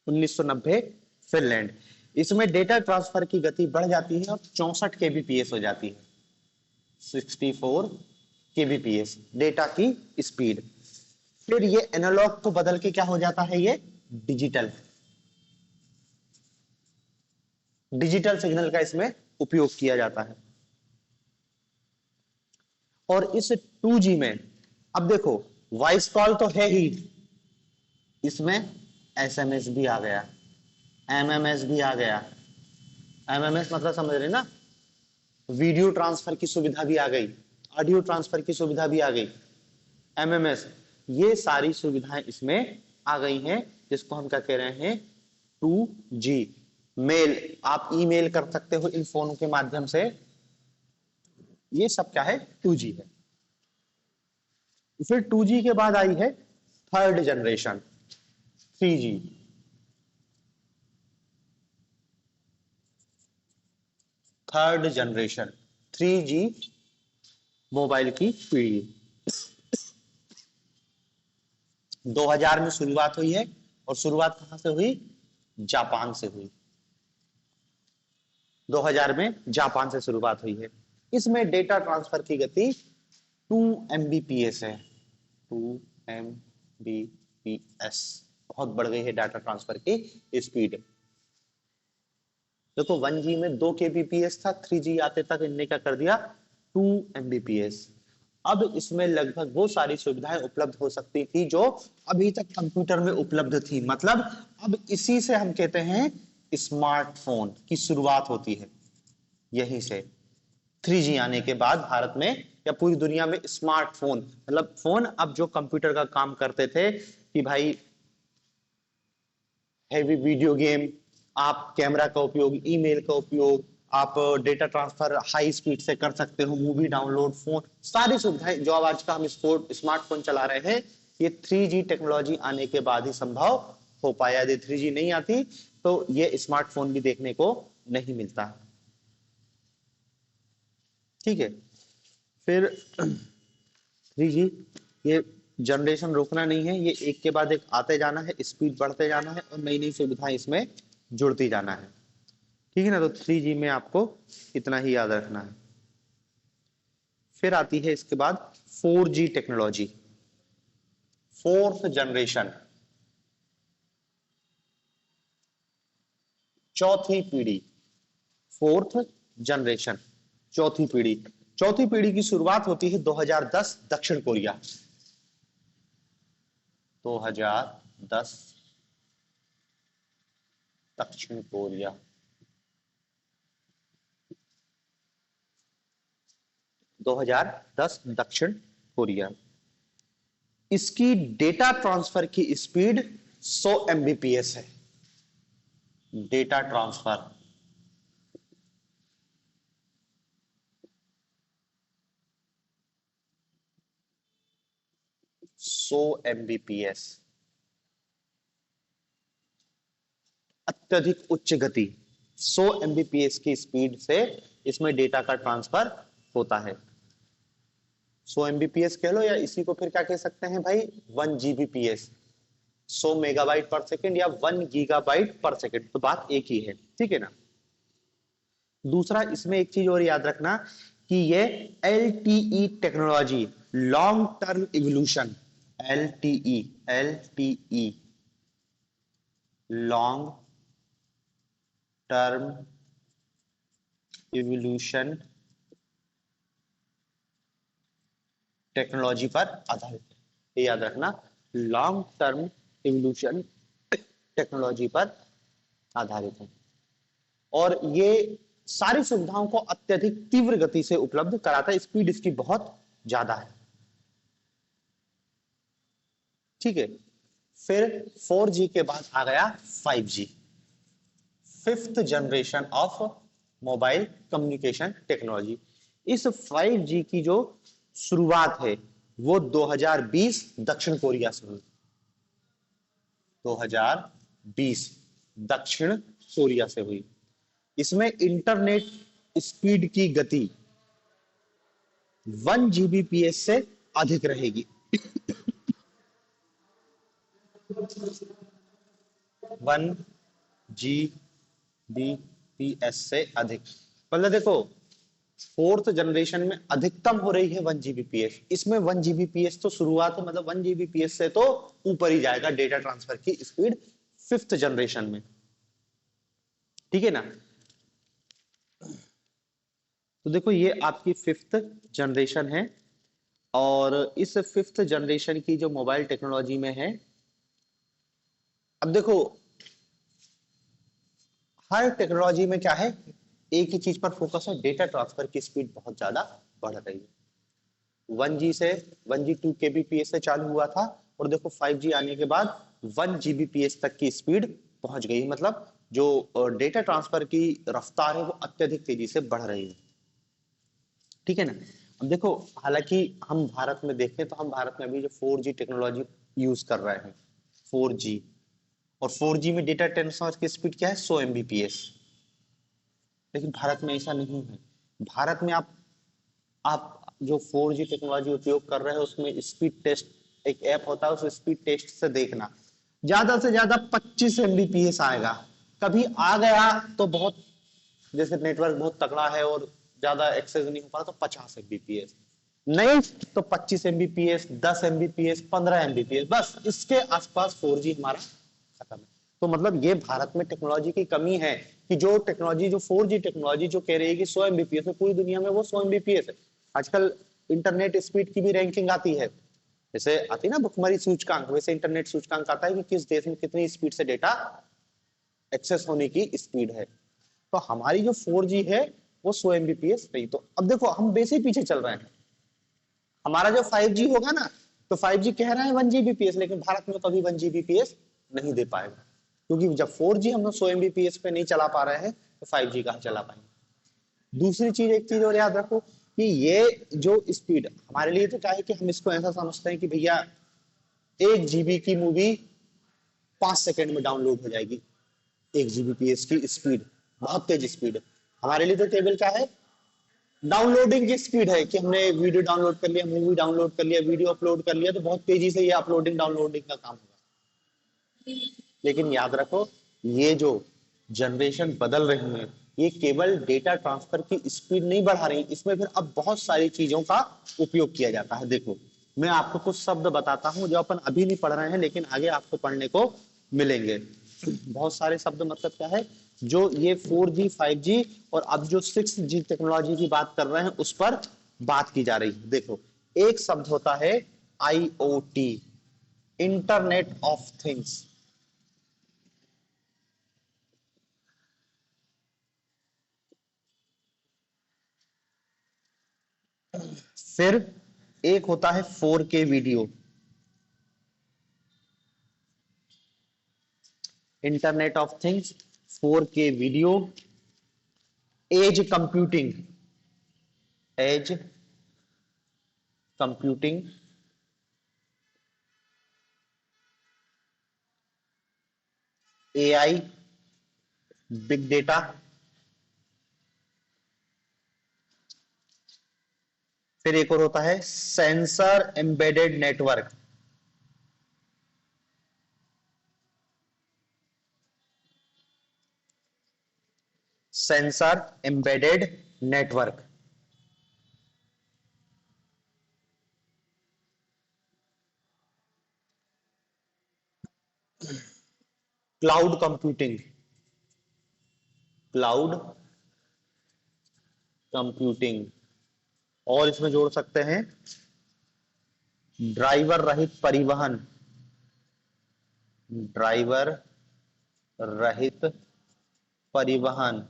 1990 फिनलैंड। इसमें डेटा ट्रांसफर की गति बढ़ जाती है और 64 kbps हो जाती है, 64 kbps डेटा की स्पीड। फिर ये एनालॉग को बदल के क्या हो जाता है, ये डिजिटल, डिजिटल सिग्नल का इसमें उपयोग किया जाता है। और इस 2G में अब देखो वॉइस कॉल तो है ही, इसमें SMS भी आ गया, MMS भी आ गया। MMS मतलब समझ रहे ना, वीडियो ट्रांसफर की सुविधा भी आ गई, ऑडियो ट्रांसफर की सुविधा भी आ गई, MMS, ये सारी सुविधाएं इसमें आ गई हैं, जिसको हम क्या कह रहे हैं 2G। मेल, आप ईमेल कर सकते हो इन फोनों के माध्यम से, ये सब क्या है 2G है। फिर 2G के बाद आई है third generation 3G। Third generation 3G mobile की पीढ़ी 2000 में शुरुआत हुई है, और शुरुआत कहां से हुई, जापान से हुई। 2000 में जापान से शुरुआत हुई है। इसमें डेटा ट्रांसफर की गति 2 Mbps है, 2 Mbps, बहुत बढ़ गई है डाटा ट्रांसफर की स्पीड। देखो 1G में 2 kbps था, 3G आते तक इनने क्या कर दिया 2 Mbps। अब इसमें लगभग वो सारी सुविधाएं उपलब्ध हो सकती थी जो अभी तक कंप्यूटर में उपलब्ध थी, मतलब अब इसी से हम कहते हैं स्मार्टफोन की शुरुआत होती है, यहीं से 3G आने के बाद भारत में या पूरी दुनिया में स्मार्टफोन, मतलब फोन अब जो कंप्यूटर का काम करते थे कि भाई हैवी वीडियो गेम, आप कैमरा का उपयोग, ईमेल का उपयोग, आप डेटा ट्रांसफर हाई स्पीड से कर सकते हो, मूवी डाउनलोड, फोन, सारी सुविधाएं जो अब आज का हम स्मार्टफोन चला रहे हैं, ये 3G टेक्नोलॉजी आने के बाद ही संभव हो पाया। यदि 3G नहीं आती तो ये स्मार्टफोन भी देखने को नहीं मिलता। ठीक है, फिर 3G, ये जनरेशन रोकना नहीं है, ये एक के बाद एक आते जाना है, स्पीड बढ़ते जाना है और नई नई सुविधाएं इसमें जुड़ती जाना है। ठीक है ना, तो 3G में आपको इतना ही याद रखना है। फिर आती है इसके बाद 4G टेक्नोलॉजी, फोर्थ जनरेशन, चौथी पीढ़ी, फोर्थ जनरेशन, चौथी पीढ़ी। चौथी पीढ़ी की शुरुआत होती है 2010 दक्षिण कोरिया, 2010 दक्षिण कोरिया। 2010 दक्षिण कोरिया। इसकी डेटा ट्रांसफर की स्पीड 100 Mbps है, डेटा ट्रांसफर 100 Mbps, अत्यधिक उच्च गति, 100 Mbps की स्पीड से इसमें डेटा का ट्रांसफर होता है। 100 Mbps कह लो, या इसी को फिर क्या कह सकते हैं भाई 1 Gbps, 100 मेगाबाइट पर सेकेंड या 1 गीगाबाइट पर सेकेंड, तो बात एक ही है। ठीक है ना। दूसरा इसमें एक चीज और याद रखना कि ये LTE technology, long term evolution, LTE, LTE long term evolution technology पर आधारित है, ये याद रखना, लॉन्ग टर्म इवोल्यूशन टेक्नोलॉजी पर आधारित है। और ये सारी सुविधाओं को अत्यधिक तीव्र गति से उपलब्ध कराता है, स्पीड इसकी बहुत ज्यादा है। ठीक है, फिर 4G के बाद आ गया 5G, fifth generation of mobile communication technology. इस 5G की जो शुरुआत है वो 2020 दक्षिण कोरिया से हुई। 2020 दक्षिण कोरिया से हुई। इसमें इंटरनेट स्पीड की गति 1 Gbps से अधिक रहेगी। 1 Gbps से अधिक, मतलब देखो फोर्थ जनरेशन में अधिकतम हो रही है 1 Gbps, इसमें 1 Gbps तो शुरुआत है, मतलब 1 Gbps से तो ऊपर ही जाएगा डेटा ट्रांसफर की स्पीड फिफ्थ जनरेशन में। ठीक है ना, तो देखो ये आपकी फिफ्थ जनरेशन है, और इस फिफ्थ जनरेशन की जो मोबाइल टेक्नोलॉजी में है, अब देखो हर टेक्नोलॉजी में क्या है, एक ही चीज पर फोकस है, डेटा ट्रांसफर की स्पीड बहुत ज्यादा बढ़ रही है। 1G से 1G 2 Kbps से चालू हुआ था, और देखो 5G आने के बाद 1 Gbps तक की स्पीड पहुंच गई, मतलब जो डेटा ट्रांसफर की रफ्तार है वो अत्यधिक तेजी से बढ़ रही है। ठीक है ना, अब देखो हालांकि हम भारत में देखें तो हम भारत में अभी जो 4G टेक्नोलॉजी यूज कर रहे हैं 4G, और 4G में डेटा ट्रांसफर की स्पीड क्या है 100 Mbps, लेकिन भारत में ऐसा नहीं है। भारत में आप जो 4G टेक्नोलॉजी उपयोग कर रहे हैं उसमें स्पीड टेस्ट एक ऐप होता है, उस स्पीड टेस्ट से देखना ज्यादा से ज्यादा 25 Mbps आएगा। कभी आ गया तो बहुत, जैसे नेटवर्क बहुत तगड़ा है और ज्यादा एक्सेस नहीं हो पा रहा तो 50 Mbps, नहीं तो 25 Mbps, 10 Mbps, 15 Mbps, बस इसके आसपास 4G हमारा खत्म है। तो मतलब ये भारत में टेक्नोलॉजी की कमी है कि जो टेक्नोलॉजी जो 4G टेक्नोलॉजी जो कह रही है कि 100 Mbps है, पूरी दुनिया में वो 100 Mbps है। आजकल इंटरनेट स्पीड की भी रैंकिंग आती है, जैसे आती है ना भुखमरी सूचकांक, वैसे इंटरनेट सूचकांक आता है कि किस देश में कितनी स्पीड से डेटा एक्सेस होने की स्पीड है। तो हमारी जो 4G है वो 100 Mbps नहीं। तो अब देखो हम बेसिक पीछे चल रहे हैं, हमारा जो 5G होगा ना, तो 5G कह रहा है 1 Gbps, लेकिन भारत में कभी 1 Gbps नहीं दे पाएगा, क्योंकि जब 4G हम लोग 100 Mbps पे नहीं चला पा रहे हैं तो 5G कहां चला पाएंगे। दूसरी चीज, एक चीज और याद रखो कि ये जो स्पीड हमारे लिए तो क्या है कि हम इसको ऐसा समझते हैं कि भैया 1 GB की मूवी 5 सेकंड में डाउनलोड हो जाएगी, 1 Gbps की स्पीड बहुत तेज स्पीड है। हमारे लिए तो टेबल क्या है, डाउनलोडिंग की स्पीड है कि हमने वीडियो डाउनलोड कर लिया, मूवी डाउनलोड कर लिया, वीडियो अपलोड कर लिया, तो बहुत तेजी से ये अपलोडिंग डाउनलोडिंग का काम होगा। लेकिन याद रखो ये जो जनरेशन बदल रही है ये केवल डेटा ट्रांसफर की स्पीड नहीं बढ़ा रही, इसमें फिर अब बहुत सारी चीजों का उपयोग किया जाता है। देखो मैं आपको कुछ शब्द बताता हूं जो अपन अभी नहीं पढ़ रहे हैं लेकिन आगे आपको पढ़ने को मिलेंगे। बहुत सारे शब्द, मतलब क्या है, जो ये 4G 5G और अब जो 6G टेक्नोलॉजी की बात कर रहे हैं उस पर बात की जा रही है। देखो एक शब्द होता है IoT, इंटरनेट ऑफ थिंग्स। फिर एक होता है 4K video, internet of things, 4K video, edge computing, edge computing, AI, big data, फिर एक और होता है sensor embedded network, sensor embedded network, cloud computing, cloud computing, और इसमें जोड़ सकते हैं ड्राइवर रहित परिवहन, ड्राइवर रहित परिवहन,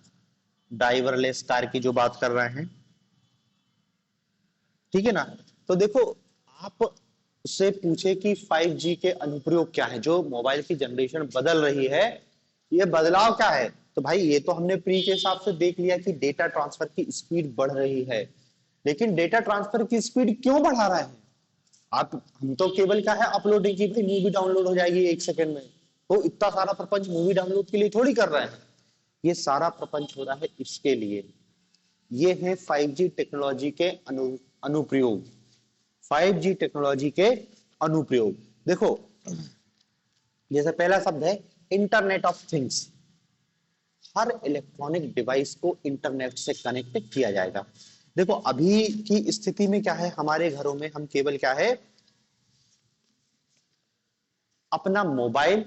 ड्राइवरलेस कार की जो बात कर रहे हैं, ठीक है ना। तो देखो, आप उससे पूछे कि 5G के अनुप्रयोग क्या है, जो मोबाइल की जनरेशन बदल रही है, ये बदलाव क्या है। तो भाई ये तो हमने प्री के हिसाब से देख लिया कि डेटा ट्रांसफर की स्पीड बढ़ रही है, लेकिन डेटा ट्रांसफर की स्पीड क्यों बढ़ा रहा है। आप हम तो केवल क्या है अपलोडिंग की, भाई मूवी डाउनलोड हो जाएगी 1 सेकंड में, तो इतना सारा प्रपंच मूवी डाउनलोड के लिए थोड़ी कर रहे हैं। ये सारा प्रपंच हो रहा है इसके लिए। ये है 5G टेक्नोलॉजी के अनुप्रयोग। 5G टेक्नोलॉजी के अनुप्रयोग देखो, जैसे पहला शब्द है internet of things. Her electronic device को इंटरनेट से कनेक्ट किया जाएगा। देखो अभी की स्थिति में क्या है, हमारे घरों में हम केवल क्या है अपना मोबाइल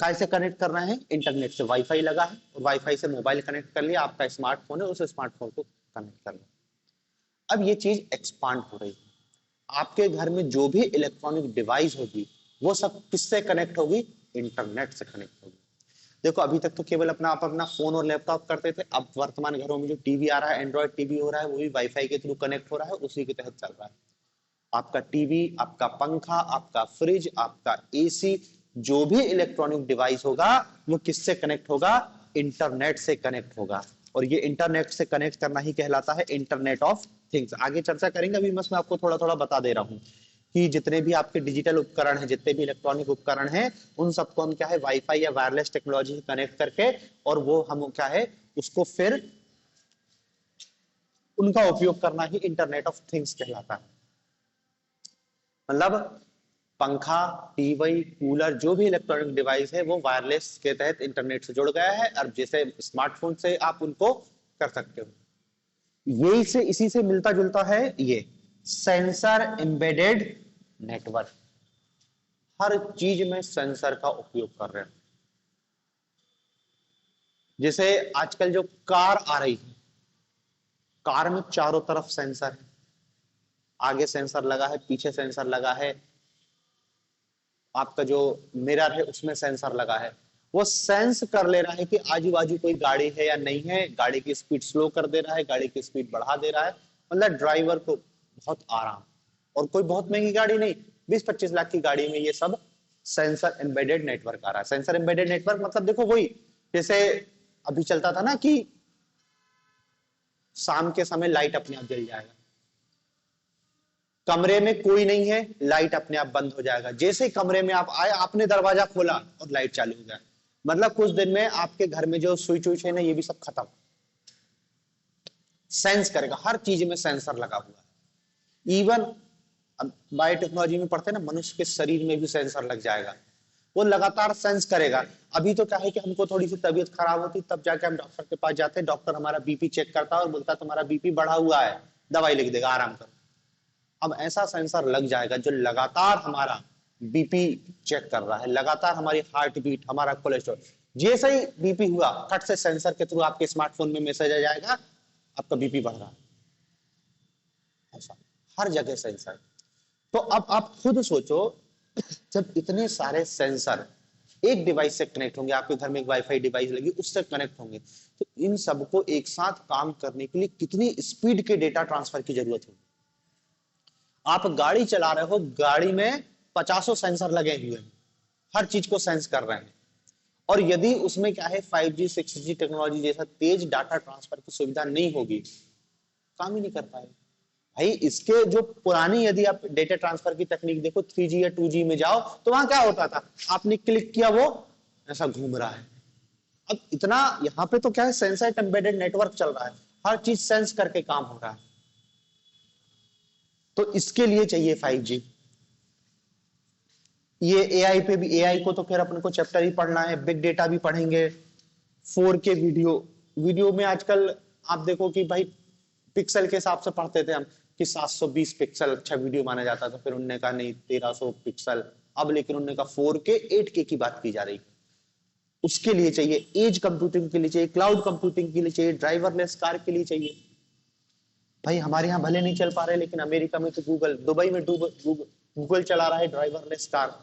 कैसे कनेक्ट कर रहे हैं, इंटरनेट से। वाईफाई लगा है और वाईफाई से मोबाइल कनेक्ट कर लिया, आपका स्मार्टफोन है, उस स्मार्टफोन को कनेक्ट कर लिया। अब ये चीज एक्सपांड हो रही है, आपके घर में जो भी इलेक्ट्रॉनिक डिवाइस होगी वो सब किससे कनेक्ट होगी, इंटरनेट से कनेक्ट होगी। देखो अभी तक तो केवल अपना आप अपना फोन और लैपटॉप करते थे, अब वर्तमान घरों में जो टीवी आ रहा है, एंड्रॉइड टीवी हो रहा है, वो भी वाईफाई के थ्रू कनेक्ट हो रहा है, उसी के तहत चल रहा है। आपका टीवी, आपका पंखा, आपका फ्रिज, आपका एसी, जो भी इलेक्ट्रॉनिक डिवाइस होगा वो किससे कनेक्ट होगा, इंटरनेट से कनेक्ट होगा। और ये इंटरनेट से कनेक्ट करना ही कहलाता है इंटरनेट ऑफ थिंग्स। आगे चर्चा करेंगे, अभी बस मैं आपको थोड़ा थोड़ा बता दे रहा हूं कि जितने भी आपके डिजिटल उपकरण हैं, जितने भी इलेक्ट्रॉनिक उपकरण हैं, उन सबको हम क्या है वाईफाई या वायरलेस टेक्नोलॉजी से कनेक्ट करके, और वो हम क्या है उसको फिर उनका उपयोग करना ही इंटरनेट ऑफ थिंग्स कहलाता है। मतलब पंखा, टीवी, कूलर, जो भी इलेक्ट्रॉनिक डिवाइस है वो वायरलेस के तहत इंटरनेट से जुड़ गया है। अब जैसे स्मार्टफोन से आप उनको कर सकते हो, यही से इसी से मिलता जुलता है ये सेंसर एम्बेडेड नेटवर्क। हर चीज में सेंसर का उपयोग कर रहे हैं। जैसे आजकल जो कार आ रही है, कार में चारों तरफ सेंसर है, आगे सेंसर लगा है, पीछे सेंसर लगा है, आपका जो मिरर है उसमें सेंसर लगा है। वो सेंस कर ले रहा है कि आजू बाजू कोई गाड़ी है या नहीं है, गाड़ी की स्पीड स्लो कर दे रहा है, गाड़ी की स्पीड बढ़ा दे रहा है। मतलब ड्राइवर को बहुत आराम, और कोई बहुत महंगी गाड़ी नहीं, 20-25 लाख की गाड़ी में ये सब सेंसर एम्बेडेड नेटवर्क आ रहा है। सेंसर एम्बेडेड नेटवर्क मतलब देखो वही, जैसे अभी चलता था ना कि शाम के समय लाइट अपने आप जल जाएगा, कमरे में कोई नहीं है लाइट अपने आप बंद हो जाएगा, जैसे कमरे में आप आए आपने दरवाजा खोला और लाइट चालू हो गया। मतलब कुछ दिन में आपके घर में जो स्विच उच है ना, ये भी सब खत्म। सेंस करेगा, हर चीज में सेंसर लगा हुआ है। इवन बायोटेक्नोलॉजी में पढ़ते हैं ना, मनुष्य के शरीर में भी सेंसर लग जाएगा, वो लगातार सेंस करेगा। अभी तो क्या है कि हमको थोड़ी सी तबीयत खराब होती तब जाके हम डॉक्टर के पास जाते हैं, डॉक्टर हमारा बीपी चेक करता है और बोलता है तुम्हारा बीपी बढ़ा हुआ है, दवाई लिख देगा, आराम करो। अब ऐसा सेंसर लग जाएगा जो लगातार हमारा बीपी चेक कर रहा है, लगातार हमारी हार्ट बीट, हमारा कोलेस्ट्रॉल, जैसे ही बीपी हुआ फट से सेंसर के थ्रू आपके स्मार्टफोन में मैसेज आ जाएगा आपका बीपी बढ़ रहा है। ऐसा हर जगह सेंसर। तो अब आप खुद सोचो, जब इतने सारे सेंसर एक डिवाइस से कनेक्ट होंगे, आपके घर में एक वाईफाई डिवाइस लगी उससे कनेक्ट होंगे, तो इन सबको एक साथ काम करने के लिए कितनी स्पीड के डेटा ट्रांसफर की जरूरत होगी। आप गाड़ी चला रहे हो, गाड़ी में 50 सेंसर लगे हुए हैं, हर चीज को सेंस कर रहे हैं। और यदि उसमें क्या है 5G 6G टेक्नोलॉजी जैसा तेज डाटा ट्रांसफर की सुविधा नहीं होगी, काम ही नहीं कर पाएगा। भाई इसके जो पुरानी यदि आप डेटा ट्रांसफर की तकनीक देखो, 3G या 2G में जाओ तो वहां क्या होता था, आपने क्लिक किया वो ऐसा घूम रहा है। अब इतना यहाँ पे तो क्या है सेंसर एम्बेडेड नेटवर्क चल रहा है, हर चीज सेंस करके काम हो रहा है। तो इसके लिए चाहिए 5G। ये एआई पे भी, एआई को तो खैर अपन को चैप्टर ही पढ़ना है, बिग डेटा भी पढ़ेंगे। 4K वीडियो, वीडियो में आजकल आप देखो कि भाई पिक्सल के हिसाब से पढ़ते थे हम कि 720 पिक्सल अच्छा वीडियो माना जाता था, फिर उन्होंने कहा नहीं 1300 पिक्सल, अब लेकिन उन्होंने कहा 4K 8K की बात की जा रही। उसके लिए चाहिए एज कंप्यूटिंग के लिए चाहिए, क्लाउड कंप्यूटिंग के लिए चाहिए, ड्राइवरलेस कार के लिए चाहिए। भाई हमारे यहाँ भले नहीं चल पा रहे, लेकिन अमेरिका में तो गूगल, दुबई में गूगल चला रहा है ड्राइवरलेस कार।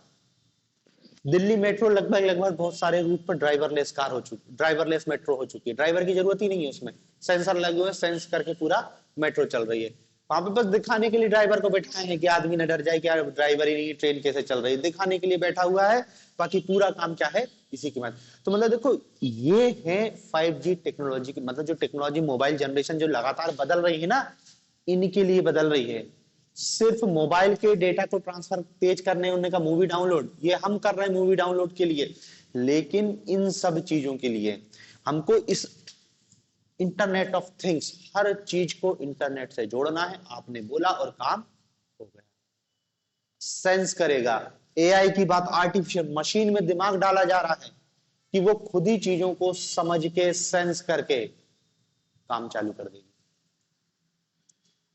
दिल्ली मेट्रो लगभग लगभग बहुत सारे रूट पर ड्राइवरलेस कार हो चुकी, ड्राइवरलेस मेट्रो हो चुकी है, ड्राइवर की जरूरत ही नहीं है उसमें, सेंसर लगे हुए, सेंस करके पूरा मेट्रो चल रही है। वहां पे बस दिखाने के लिए ड्राइवर को बैठाए हैं कि आदमी न डर जाए कि यार ड्राइवर ही नहीं, ट्रेन कैसे चल रही है, दिखाने के लिए बैठा हुआ है, बाकी पूरा काम क्या है इसी की बात। तो मतलब देखो ये है 5G टेक्नोलॉजी की, मतलब जो टेक्नोलॉजी मोबाइल जनरेशन जो लगातार बदल रही है ना, इनके लिए बदल रही है। सिर्फ मोबाइल के डेटा को ट्रांसफर तेज करने उनने का मूवी डाउनलोड, ये हम कर रहे हैं मूवी डाउनलोड के लिए, लेकिन इन सब चीजों के लिए हमको इस इंटरनेट ऑफ थिंग्स, हर चीज को इंटरनेट से जोड़ना है। आपने बोला और काम हो गया। सेंस करेगा, एआई की बात, आर्टिफिशियल मशीन में दिमाग डाला जा रहा है कि वो खुद ही चीजों को समझ के सेंस करके काम चालू कर देगी।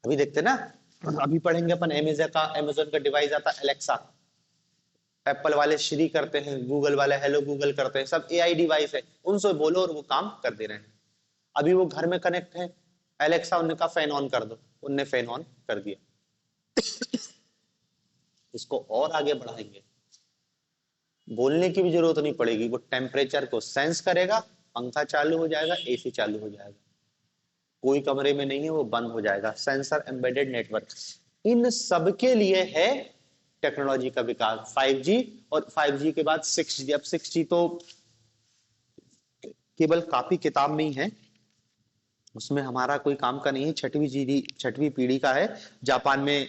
अभी देखते ना, अभी पढ़ेंगे अपन अमेजोन का डिवाइस आता है एलेक्सा, एप्पल वाले श्री करते हैं, गूगल वाले हेलो गूगल करते हैं, सब एआई डिवाइस है, उनसे बोलो और वो काम कर दे रहे हैं। अभी वो घर में कनेक्ट है, एलेक्सा उन्होंने कहा फैन ऑन कर दो, उनने फैन ऑन कर दिया। इसको और आगे बढ़ाएंगे, बोलने की भी जरूरत नहीं पड़ेगी, वो टेम्परेचर को सेंस करेगा, पंखा चालू हो जाएगा, एसी चालू हो जाएगा, कोई कमरे में नहीं है वो बंद हो जाएगा। सेंसर एम्बेडेड नेटवर्क, इन सब के लिए है टेक्नोलॉजी का विकास 5G, और 5G के बाद 6G। अब 6G तो केवल कॉपी किताब में ही है, उसमें हमारा कोई काम का नहीं है, छठवीं पीढ़ी का है। जापान में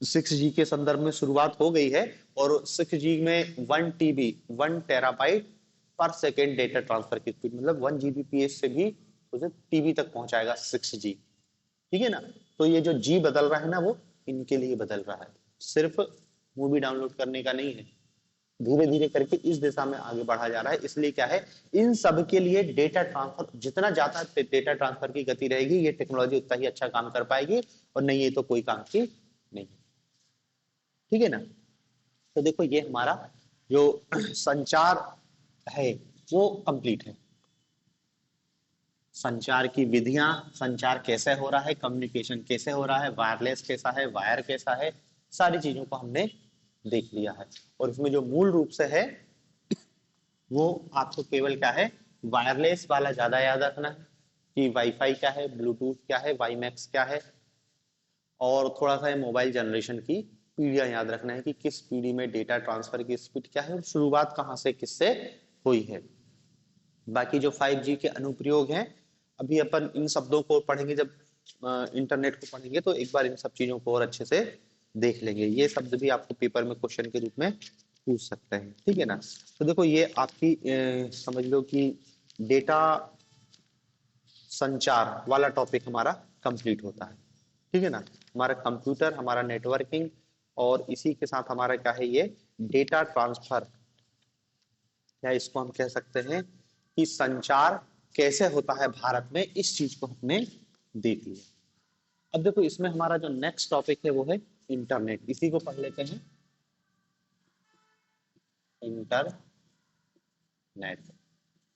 6G के संदर्भ में शुरुआत हो गई है, और 6G में 1 टेराबाइट पर सेकेंड डेटा ट्रांसफर की स्पीड, मतलब 1 Gbps से भी उसे टीबी तक पहुंचाएगा 6G। ठीक है ना, तो ये जो जी बदल रहा है ना, वो इनके लिए बदल रहा है, सिर्फ मूवी डाउनलोड करने का नहीं है, धीरे धीरे करके इस दिशा में आगे बढ़ा जा रहा है। इसलिए क्या है, इन सब के लिए डेटा ट्रांसफर, जितना ज्यादा डेटा ट्रांसफर की गति रहेगी, ये टेक्नोलॉजी उतना ही अच्छा काम कर पाएगी, और नहीं ये तो कोई काम की नहीं। ठीक है ना, तो देखो ये हमारा जो संचार है वो कंप्लीट है। संचार की विधियां, संचार कैसे हो रहा है, कम्युनिकेशन कैसे हो रहा है, वायरलेस कैसा है, वायर कैसा है, सारी चीजों को हमने देख लिया है। और इसमें जो मूल रूप से है वो आपको केवल क्या है, वायरलेस वाला ज्यादा याद रखना है कि वाईफाई क्या है, ब्लूटूथ क्या है, वाईमैक्स क्या है, और थोड़ा सा मोबाइल जनरेशन की पीढ़ियां याद रखना है कि किस पीढ़ी में डेटा ट्रांसफर की स्पीड क्या है और शुरुआत कहां से किससे हुई है। बाकी जो 5G के अनुप्रयोग हैं, अभी अपन इन शब्दों को पढ़ेंगे, जब इंटरनेट को पढ़ेंगे तो एक बार इन सब चीजों को और अच्छे से देख लेंगे। ये शब्द भी आपको पेपर में क्वेश्चन के रूप में पूछ सकते हैं। ठीक है ना, तो देखो ये आपकी समझ लो कि डेटा संचार वाला टॉपिक हमारा कंप्लीट होता है। ठीक है ना, हमारा कंप्यूटर, हमारा नेटवर्किंग, और इसी के साथ हमारा क्या है, ये डेटा ट्रांसफर, या इसको हम कह सकते हैं कि संचार कैसे होता है भारत में, इस चीज को हमने देख लिया। अब देखो इसमें हमारा जो नेक्स्ट टॉपिक है वो है इंटरनेट, इसी को पढ़ लेते हैं। इंटरनेट,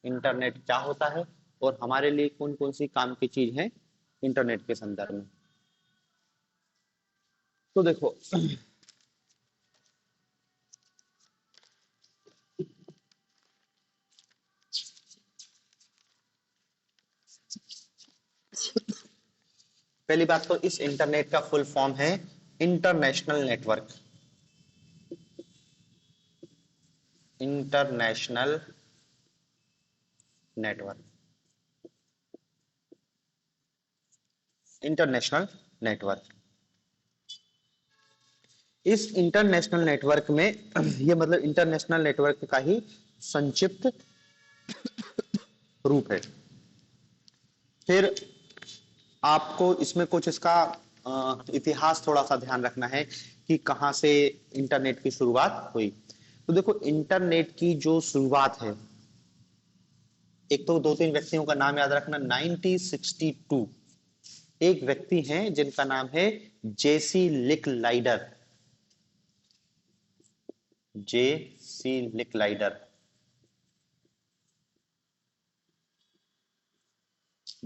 इंटरनेट क्या होता है और हमारे लिए कौन कौन सी काम की चीज है इंटरनेट के संदर्भ में। तो देखो पहली बात तो इस इंटरनेट का फुल फॉर्म है international network. International network, international network. इस इंटरनेशनल नेटवर्क में ये मतलब इंटरनेशनल नेटवर्क का ही संक्षिप्त रूप है। फिर आपको इसमें कुछ इसका इतिहास थोड़ा सा ध्यान रखना है कि कहां से इंटरनेट की शुरुआत हुई। तो देखो इंटरनेट की जो शुरुआत है, एक तो दो तीन व्यक्तियों का नाम याद रखना। 1962 एक व्यक्ति हैं जिनका नाम है जेसी लिक लाइडर, जेसी लिक लाइडर।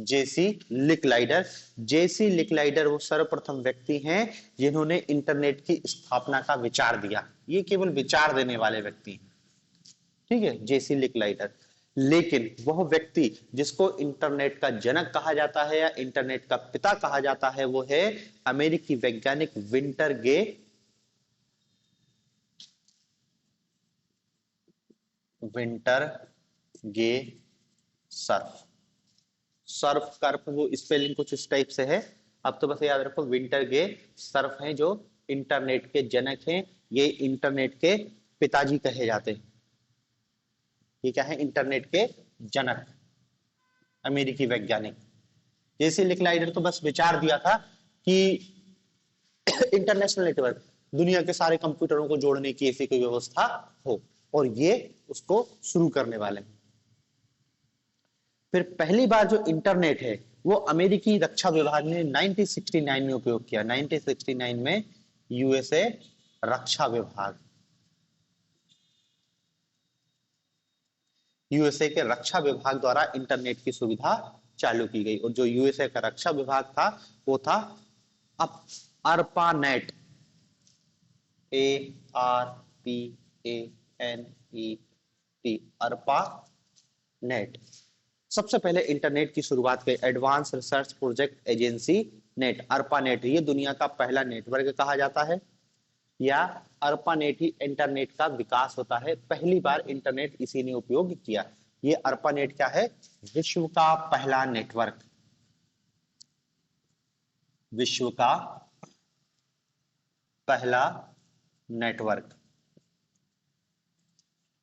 जेसी लिकलाइडर। जेसी लिकलाइडर वो सर्वप्रथम व्यक्ति हैं जिन्होंने इंटरनेट की स्थापना का विचार दिया। ये केवल विचार देने वाले व्यक्ति हैं, ठीक है, जेसी लिकलाइडर। लेकिन वह व्यक्ति जिसको इंटरनेट का जनक कहा जाता है या इंटरनेट का पिता कहा जाता है वो है अमेरिकी वैज्ञानिक विंटर गे। विंटर गे सर्फ। सर्फ कर्फ वो स्पेलिंग कुछ इस टाइप से है। अब तो बस याद रखो विंटर गे सर्फ हैं जो इंटरनेट के जनक हैं। ये इंटरनेट के पिताजी कहे जाते हैं। ये क्या है? इंटरनेट के जनक, अमेरिकी वैज्ञानिक। जेसी लिकलाइडर तो बस विचार दिया था कि इंटरनेशनल नेटवर्क, दुनिया के सारे कंप्यूटरों को जोड़ने की ऐसी कोई व्यवस्था हो, और ये उसको शुरू करने वाले हैं। फिर पहली बार जो इंटरनेट है वो अमेरिकी रक्षा विभाग ने 1969 में उपयोग किया। 1969 में यूएसए रक्षा विभाग, यूएसए के रक्षा विभाग द्वारा इंटरनेट की सुविधा चालू की गई। और जो यूएसए का रक्षा विभाग था वो था अर्पानेट, ARPANET, अर्पानेट। सबसे पहले इंटरनेट की शुरुआत की advance research project agency net, ARPANET. ये दुनिया का पहला नेटवर्क कहा जाता है, या अर्पानेट ही इंटरनेट का विकास होता है। पहली बार इंटरनेट इसी ने उपयोग किया। ये अर्पानेट क्या है? विश्व का पहला नेटवर्क, विश्व का पहला नेटवर्क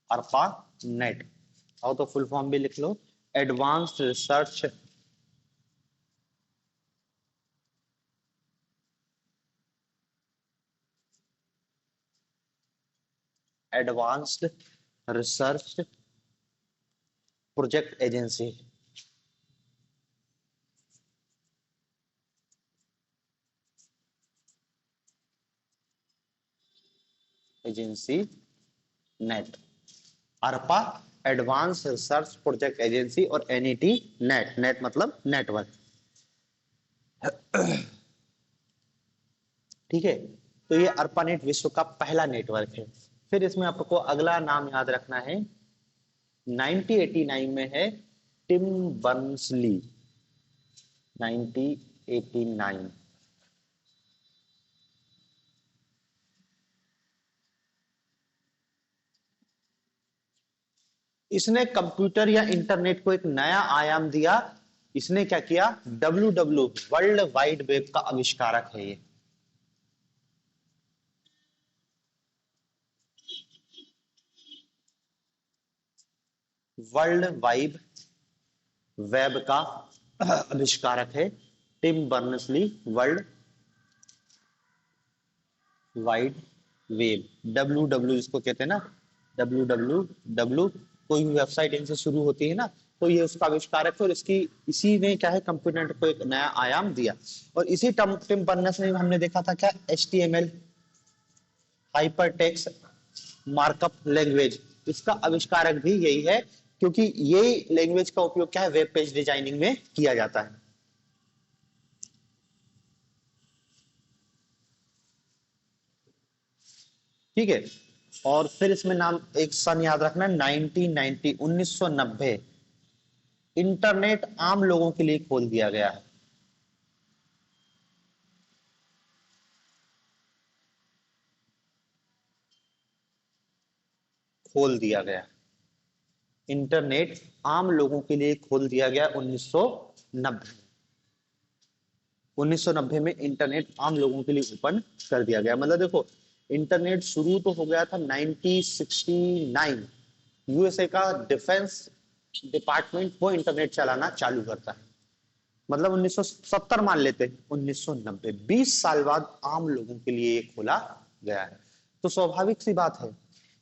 अर्पानेट। और तो फुल फॉर्म भी लिख लो, advanced research advanced research project agency. Agency net, ARPA advance research project agency, और एनईटी नेट, नेट मतलब नेटवर्क। ठीक है, तो ये अर्पानेट विश्व का पहला नेटवर्क है। फिर इसमें आपको अगला नाम याद रखना है, 1989 में है टिम बर्नर्स-ली। 1989 इसने कंप्यूटर या इंटरनेट को एक नया आयाम दिया। इसने क्या किया? डब्ल्यू वर्ल्ड वाइड वेब का आविष्कारक है ये। वर्ल्ड वाइड वेब का आविष्कारक है Tim Berners Lee. World wide web, W जिसको कहते हैं ना, डब्ल्यू कोई भी वेबसाइट इनसे शुरू होती है ना, तो ये उसका आविष्कारक है। और इसकी इसी ने क्या है, कंप्यूटर को एक नया आयाम दिया। और इसी टिम बर्नर्स-ली ने हमने देखा था क्या, HTML, hyper text markup language, इसका आविष्कारक भी यही है, क्योंकि ये लैंग्वेज का उपयोग क्या है, वेब पेज डिजाइनिंग में किया जाता है। ठीक है, और फिर इसमें नाम एक सन याद रखना, 1990 1990 इंटरनेट आम लोगों के लिए खोल दिया गया है। खोल दिया गया, इंटरनेट आम लोगों के लिए खोल दिया गया 1990। 1990 में इंटरनेट आम लोगों के लिए ओपन कर दिया गया। मतलब देखो, इंटरनेट शुरू तो हो गया था 1969। यूएसए का डिफेंस डिपार्टमेंट वो इंटरनेट चलाना चालू करता है। मतलब 1970 मान लेते हैं, 1990 20 साल बाद आम लोगों के लिए खोला गया है। तो स्वाभाविक सी बात है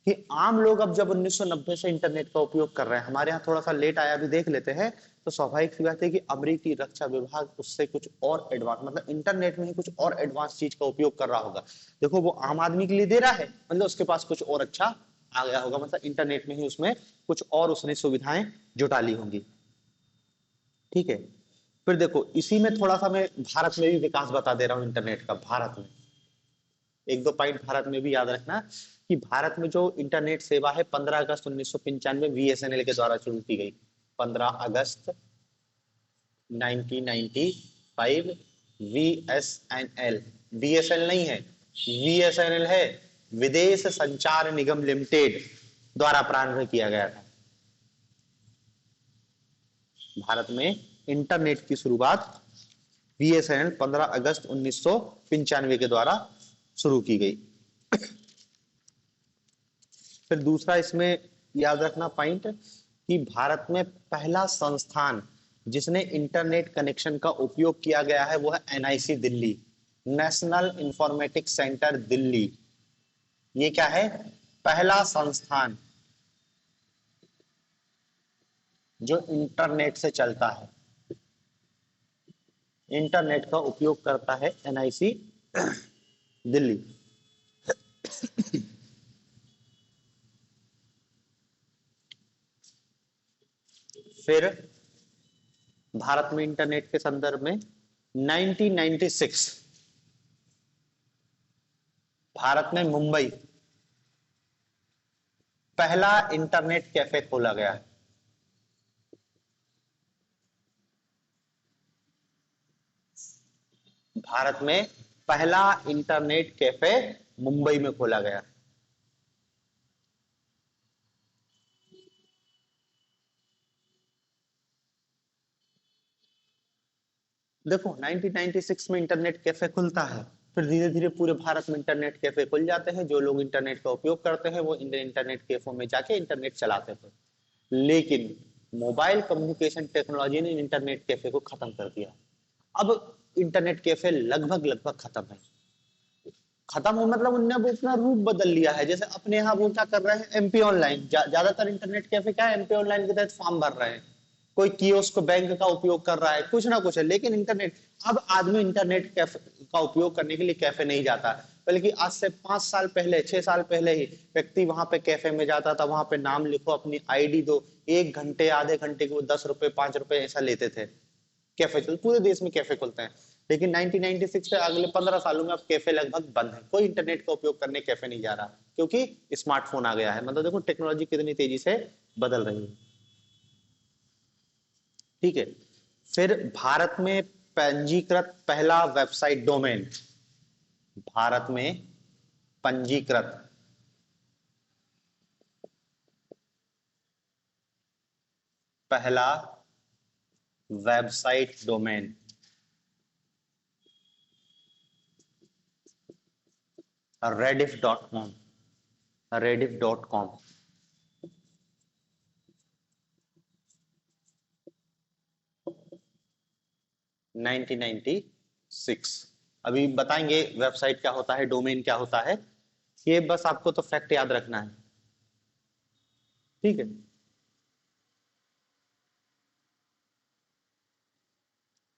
कि आम लोग अब जब 1990 से इंटरनेट का उपयोग कर रहे हैं, हमारे यहाँ थोड़ा सा लेट आया भी देख लेते हैं, तो स्वाभाविक सी बात है कि अमेरिकी रक्षा विभाग उससे कुछ और एडवांस, मतलब इंटरनेट में ही कुछ और एडवांस चीज का उपयोग कर रहा होगा। देखो, वो आम आदमी के लिए दे रहा है, मतलब उसके पास कुछ और अच्छा आ गया होगा, मतलब इंटरनेट में ही उसमें कुछ और उसने सुविधाएं जुटा ली होंगी। ठीक है, फिर देखो इसी में थोड़ा सा मैं भारत में भी विकास बता दे रहा हूँ इंटरनेट का। भारत में एक दो पॉइंट भारत में भी याद रखना कि भारत में जो इंटरनेट सेवा है 15 अगस्त 1995 बीएसएनएल के द्वारा शुरू की गई। 15 अगस्त 1995 VSNL, बीएसएनएल नहीं है, VSNL है, विदेश संचार निगम लिमिटेड द्वारा प्रारंभ किया गया था। भारत में इंटरनेट की शुरुआत बीएसएनएल 15 अगस्त 1995 के द्वारा शुरू की गई। फिर दूसरा इसमें याद रखना पॉइंट कि भारत में पहला संस्थान जिसने इंटरनेट कनेक्शन का उपयोग किया गया है वो है NIC Delhi, national informatics centre Delhi. ये क्या है? पहला संस्थान जो इंटरनेट से चलता है, इंटरनेट का उपयोग करता है एनआईसी दिल्ली। फिर भारत में इंटरनेट के संदर्भ में 1996 भारत में मुंबई पहला इंटरनेट कैफे खोला गया है। भारत में पहला इंटरनेट कैफे मुंबई में खोला गया। देखो 1996 में इंटरनेट कैफे खुलता है, फिर धीरे धीरे पूरे भारत में इंटरनेट कैफे खुल जाते हैं। जो लोग इंटरनेट का उपयोग करते हैं वो इंटरनेट कैफे में जाके इंटरनेट चलाते थे। लेकिन मोबाइल कम्युनिकेशन टेक्नोलॉजी ने इंटरनेट कैफे को खत्म कर दिया। अब इंटरनेट कैफे लगभग लगभग खत्म है। खत्म हो मतलब उनने अब अपना रूप बदल लिया है। जैसे अपने यहाँ वो क्या कर रहे हैं, एमपी ऑनलाइन, ज्यादातर इंटरनेट कैफे क्या है, एमपी ऑनलाइन के तहत फॉर्म भर रहे हैं, कोई कियोस्क बैंक का उपयोग कर रहा है, कुछ ना कुछ है। लेकिन इंटरनेट, अब आदमी इंटरनेट कैफे का उपयोग करने के लिए कैफे नहीं जाता, बल्कि आज से 5 साल पहले 6 साल पहले ही व्यक्ति वहां पे कैफे में जाता था। वहां पे नाम लिखो, अपनी आईडी दो, 1 घंटे आधे घंटे के वो 10 रुपए 5 रुपए ऐसा लेते थे। कैफे चल, पूरे देश में कैफे खुलते हैं। लेकिन 1996 से अगले 15 सालों में अब कैफे लगभग बंद है। कोई इंटरनेट का उपयोग करने कैफे नहीं जा रहा, क्योंकि स्मार्टफोन आ गया है। मतलब देखो टेक्नोलॉजी कितनी तेजी से बदल रही है। ठीक है। फिर भारत में पंजीकृत पहला वेबसाइट डोमेन, भारत में पंजीकृत पहला वेबसाइट डोमेन rediff.com, rediff.com। 1996। अभी बताएंगे वेबसाइट क्या होता है, डोमेन क्या होता है। ये बस आपको तो फैक्ट याद रखना है, ठीक है।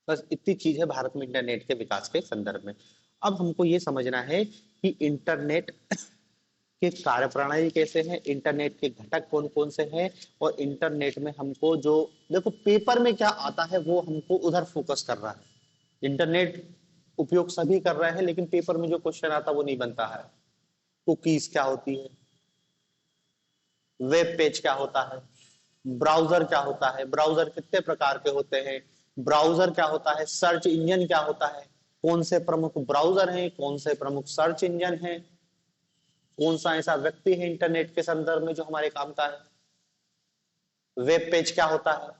बस इतनी चीज है भारत में इंटरनेट के विकास के संदर्भ में। अब हमको ये समझना है कि इंटरनेट के कार्यप्रणाली कैसे है, इंटरनेट के घटक कौन कौन से हैं, और इंटरनेट में हमको जो, देखो पेपर में क्या आता है वो हमको उधर फोकस कर रहा है। इंटरनेट उपयोग सभी कर रहे हैं, लेकिन पेपर में जो क्वेश्चन आता है वो नहीं बनता है। कुकीज क्या होती है, वेब पेज क्या होता है, ब्राउजर क्या होता है, ब्राउजर कितने प्रकार के होते हैं, ब्राउजर क्या होता है, सर्च इंजन क्या होता है, कौन से प्रमुख ब्राउजर हैं, कौन से प्रमुख सर्च इंजन हैं, कौन सा ऐसा व्यक्ति है इंटरनेट के संदर्भ में जो हमारे काम का है, वेब पेज क्या होता है।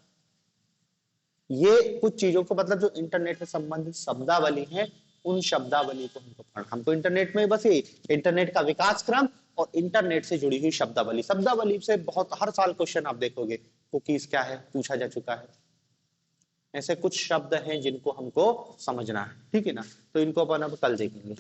ये कुछ चीजों को, मतलब जो इंटरनेट से संबंधित शब्दावली है, उन शब्दावली को हमको पढ़ना। हमको इंटरनेट में बस ये इंटरनेट का विकास क्रम और इंटरनेट से जुड़ी हुई शब्दावली, शब्दावली से बहुत हर साल क्वेश्चन आप देखोगे, कुकीज क्या है पूछा जा चुका है। ऐसे कुछ शब्द हैं जिनको हमको समझना है, ठीक है ना। तो इनको अपन अब कल देखेंगे।